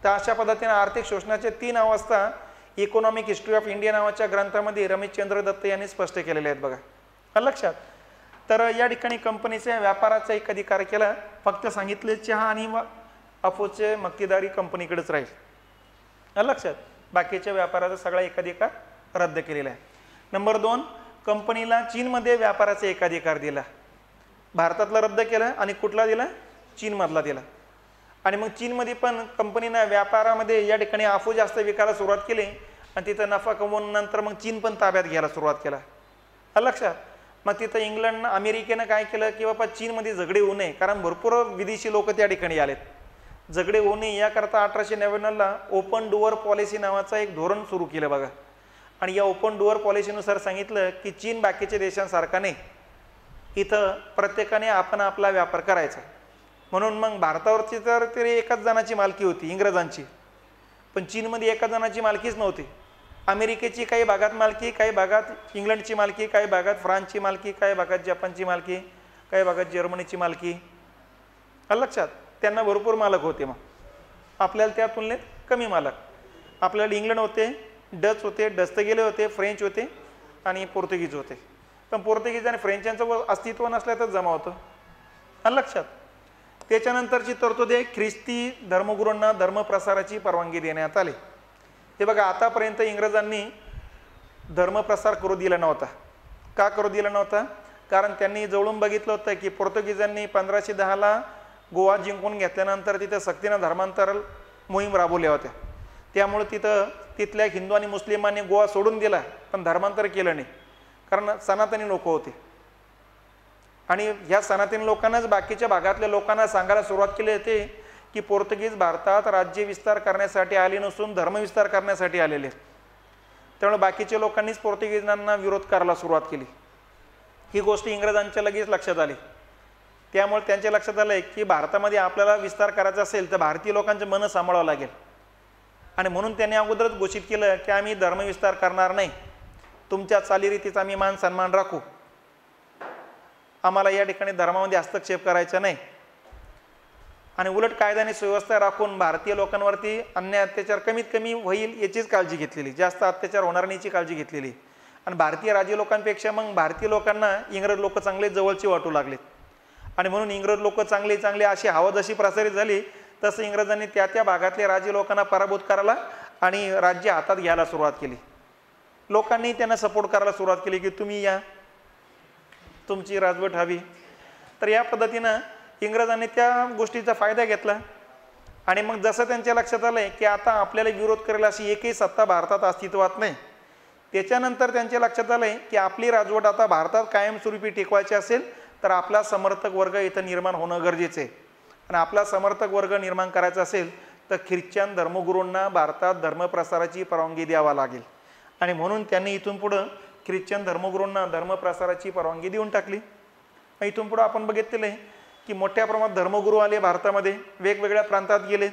तर अशा पद्धतीने आर्थिक शोषणाच्या 3 अवस्था इकॉनॉमिक हिस्ट्री ऑफ इंडिया नावाच्या ग्रंथामध्ये रमेशचंद्र दत्त यांनी स्पष्ट केलेले आहेत बघा. लक्षात. तर या ठिकाणी कंपनीच्या व्यापाराचा एक अधिकार केला. फक्त सांगितले चहा आणि अफूचे मक्तेदारी कंपनीकडेच राहील. लक्षात. बाकीच्या व्यापाराचा सगळा एकाधिकार रद्द केलेला आहे. नंबर 2, कंपनीला चीनमध्ये व्यापाराचा एकाधिकार दिला. भारतातला रद्द केला आणि कुठला दिला, चीनमधला दिला. आणि मग चीनमध्ये पण कंपनीनं व्यापारामध्ये या ठिकाणी अफू जास्त विकायला सुरुवात केली आणि तिथं नफा कमवून नंतर मग चीन पण ताब्यात घ्यायला सुरुवात केला. लक्षात. मग तिथं इंग्लंड अमेरिकेनं काय केलं की बाबा चीनमध्ये झगडे होऊ नये, कारण भरपूर विदेशी लोक त्या ठिकाणी आलेत. झगडे होऊ नये याकरता 1899ला ओपन डोअर पॉलिसी नावाचा एक धोरण सुरू केलं बघा. आणि या ओपन डोअर पॉलिसीनुसार सांगितलं की चीन बाकीच्या देशांसारखा नाही, इथं प्रत्येकाने आपण आपला व्यापार करायचा. म्हणून मग भारतावरची तर तरी एकाच जणाची मालकी होती, इंग्रजांची. पण चीनमध्ये एका जणाची मालकीच नव्हती. अमेरिकेची काही भागात मालकी, काही भागात इंग्लंडची मालकी, काही भागात फ्रान्सची मालकी, काही भागात जपानची मालकी, काही भागात जर्मनीची मालकी. लक्षात. त्यांना भरपूर मालक होते. मग आपल्याला त्या तुलनेत कमी मालक. आपल्याला इंग्लंड होते, डच होते, डस्तगेले होते, फ्रेंच होते आणि पोर्तुगीज होते. पण पोर्तुगीज आणि फ्रेंचांचं अस्तित्व नसल्यातच जमा होतं. लक्षात. त्याच्यानंतरची तरतूद आहे ख्रिस्ती धर्मगुरूंना धर्मप्रसाराची परवानगी देण्यात आली. हे बघा, आतापर्यंत इंग्रजांनी धर्मप्रसार करू दिला नव्हता. का करू दिला नव्हता? कारण त्यांनी जवळून बघितलं होतं की पोर्तुगीजांनी 1510ला गोवा जिंकून घेतल्यानंतर तिथं सक्तीनं धर्मांतर मोहीम राबवल्या होत्या. त्यामुळे तिथल्या हिंदू आणि मुस्लिमांनी गोवा सोडून दिला, पण धर्मांतर केलं नाही. कारण सनातनी लोक होते आणि ह्या सनातनी लोकांनाच बाकीच्या भागातल्या लोकांना सांगायला सुरुवात केली होती की पोर्तुगीज भारतात राज्य विस्तार करण्यासाठी आले नसून धर्मविस्तार करण्यासाठी आलेले. त्यामुळे बाकीच्या लोकांनीच पोर्तुगीजांना विरोध करायला सुरुवात केली. ही गोष्ट इंग्रजांच्या लगेच लक्षात आली. त्यामुळे त्यांच्या लक्षात आलं की भारतामध्ये आपल्याला विस्तार करायचा असेल तर भारतीय लोकांचे मन सांभाळावं लागेल. आणि म्हणून त्यांनी अगोदरच घोषित केलं की आम्ही धर्मविस्तार करणार नाही, तुमच्या चालीरीतीचा आम्ही मान सन्मान राखू, आम्हाला या ठिकाणी धर्मामध्ये हस्तक्षेप करायचा नाही. आणि उलट कायदा आणि सुव्यवस्था राखून भारतीय लोकांवरती अन्याय अत्याचार कमीत कमी होईल याचीच काळजी घेतलेली, जास्त अत्याचार होणार नाही याची काळजी घेतलेली. आणि भारतीय राजे लोकांपेक्षा मग भारतीय लोकांना इंग्रज लोक चांगले जवळचे वाटू लागलेत. आणि म्हणून इंग्रज लोक चांगले चांगले अशी हवा जशी प्रसारित झाली तसं इंग्रजांनी त्या त्या भागातल्या राजे लोकांना पराभूत करायला आणि राज्य हातात घ्यायला सुरुवात केली. लोकांनी त्यांना सपोर्ट करायला सुरुवात केली की तुम्ही या, तुमची राजवट हवी. तर या पद्धतीनं इंग्रजांनी त्या गोष्टीचा फायदा घेतला. आणि मग जसं त्यांच्या लक्षात आलं की आता आपल्याला विरोध करायला अशी एकही सत्ता भारतात अस्तित्वात नाही, त्याच्यानंतर त्यांच्या लक्षात आलं की आपली राजवट आता भारतात कायमस्वरूपी टिकवायची असेल तर आपला समर्थक वर्ग इथं निर्माण होणं गरजेचं आहे. आणि आपला समर्थक वर्ग निर्माण करायचा असेल तर ख्रिश्चन धर्मगुरूंना भारतात धर्मप्रसाराची परवानगी द्यावा लागेल. आणि म्हणून त्यांनी इथून पुढं ख्रिश्चन धर्मगुरूंना धर्मप्रसाराची परवानगी देऊन टाकली. इथून पुढं आपण बघितलेलं आहे की मोठ्या प्रमाणात धर्मगुरू आले भारतामध्ये, वेगवेगळ्या प्रांतात गेले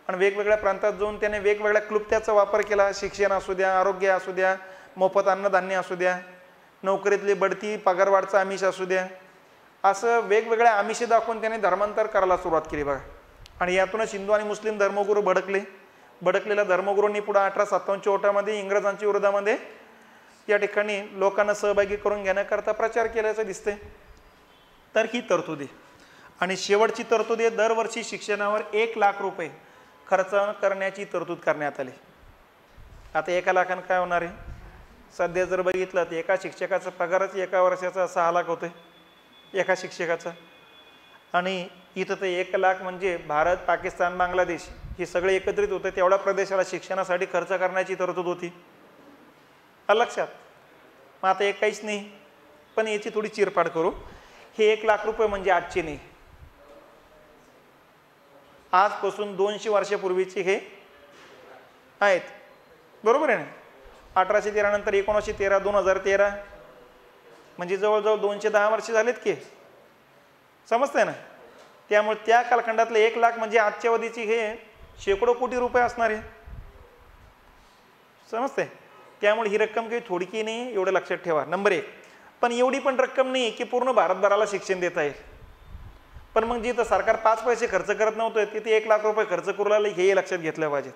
आणि वेगवेगळ्या प्रांतात जाऊन त्याने वेगवेगळ्या क्लुप्त्याचा वापर केला. शिक्षण असू द्या, आरोग्य असू द्या, मोफत अन्नधान्य असू द्या, नोकरीतली बढती पगारवाढचा आमिष असू द्या, असं वेगवेगळ्या आमिषे दाखवून त्याने धर्मांतर करायला सुरुवात केली बघा. आणि यातूनच हिंदू आणि मुस्लिम धर्मगुरू भडकलेल्या धर्मगुरूंनी पुढे 1857च्या ओटामध्ये इंग्रजांच्या विरोधामध्ये या ठिकाणी लोकांना सहभागी करून घेण्याकरता प्रचार केल्याचं दिसते. तर ही तरतुदी आणि शेवटची तरतूद आहे, दरवर्षी शिक्षणावर 1 लाख रुपये खर्च करण्याची तरतूद करण्यात आली. आता 1 लाखानं काय होणार आहे? सध्या जर बघितलं तर एका शिक्षकाचा पगारच एका वर्षाचा 6 लाख होतोय एका शिक्षकाचा. आणि इथं तर 1 लाख म्हणजे भारत, पाकिस्तान, बांगलादेश हे सगळे एकत्रित होते तेवढ्या प्रदेशाला शिक्षणासाठी खर्च करण्याची तरतूद होती. लक्षात. मग आता एक काहीच नाही, पण याची थोडी चिरपाड करू. हे 1 लाख रुपये म्हणजे आजचे नाही, आजपासून 200 वर्षापूर्वीचे हे आहेत, बरोबर आहे ना. 1813 नंतर 1913, 2013 म्हणजे जवळजवळ 210 वर्ष झालेत की, समजतंय ना. त्यामुळे त्या कालखंडातले 1 लाख म्हणजे आजच्या अवधीची हे शेकडो कोटी रुपये असणार आहे, समजतंय. त्यामुळे ही रक्कम काही थोडकी नाही, एवढं लक्षात ठेवा. नंबर 1. पण एवढी पण रक्कम नाही की पूर्ण भारतभराला शिक्षण देता येईल. पण मग जिथं सरकार 5 पैसे खर्च करत नव्हतं तिथे 1 लाख रुपये खर्च करू लागले, हे लक्षात घेतलं पाहिजे.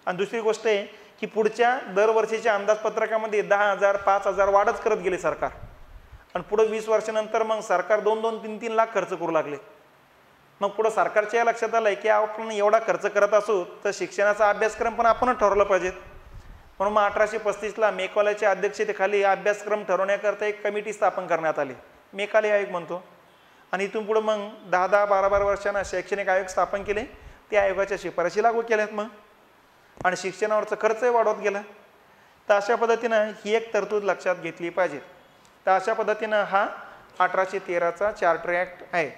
आणि दुसरी गोष्ट आहे की पुढच्या दरवर्षीच्या अंदाजपत्रकामध्ये 10,000, 5,000 वाढच करत गेले सरकार. आणि पुढे 20 वर्षानंतर मग सरकार 2-2, 3-3 लाख खर्च करू लागले. मग पुढं सरकारच्या या लक्षात आलं की आपण एवढा खर्च करत असू तर शिक्षणाचा अभ्यासक्रम पण आपणच ठरवला पाहिजे. म्हणून मग 1835ला मेघवाल्याच्या अध्यक्षतेखाली अभ्यासक्रम ठरवण्याकरता एक कमिटी स्थापन करण्यात आली, मेघालय आयोग म्हणतो. आणि इथून पुढं मग 10-10, 12-12 वर्षांना शैक्षणिक आयोग स्थापन केले. त्या आयोगाच्या शिफारशी लागू केल्यात मग, आणि शिक्षणावरचा खर्चही वाढवत गेला. तर अशा पद्धतीनं ही एक तरतूद लक्षात घेतली पाहिजे. तर अशा पद्धतीनं हा 1813चा चार्टर ॲक्ट आहे.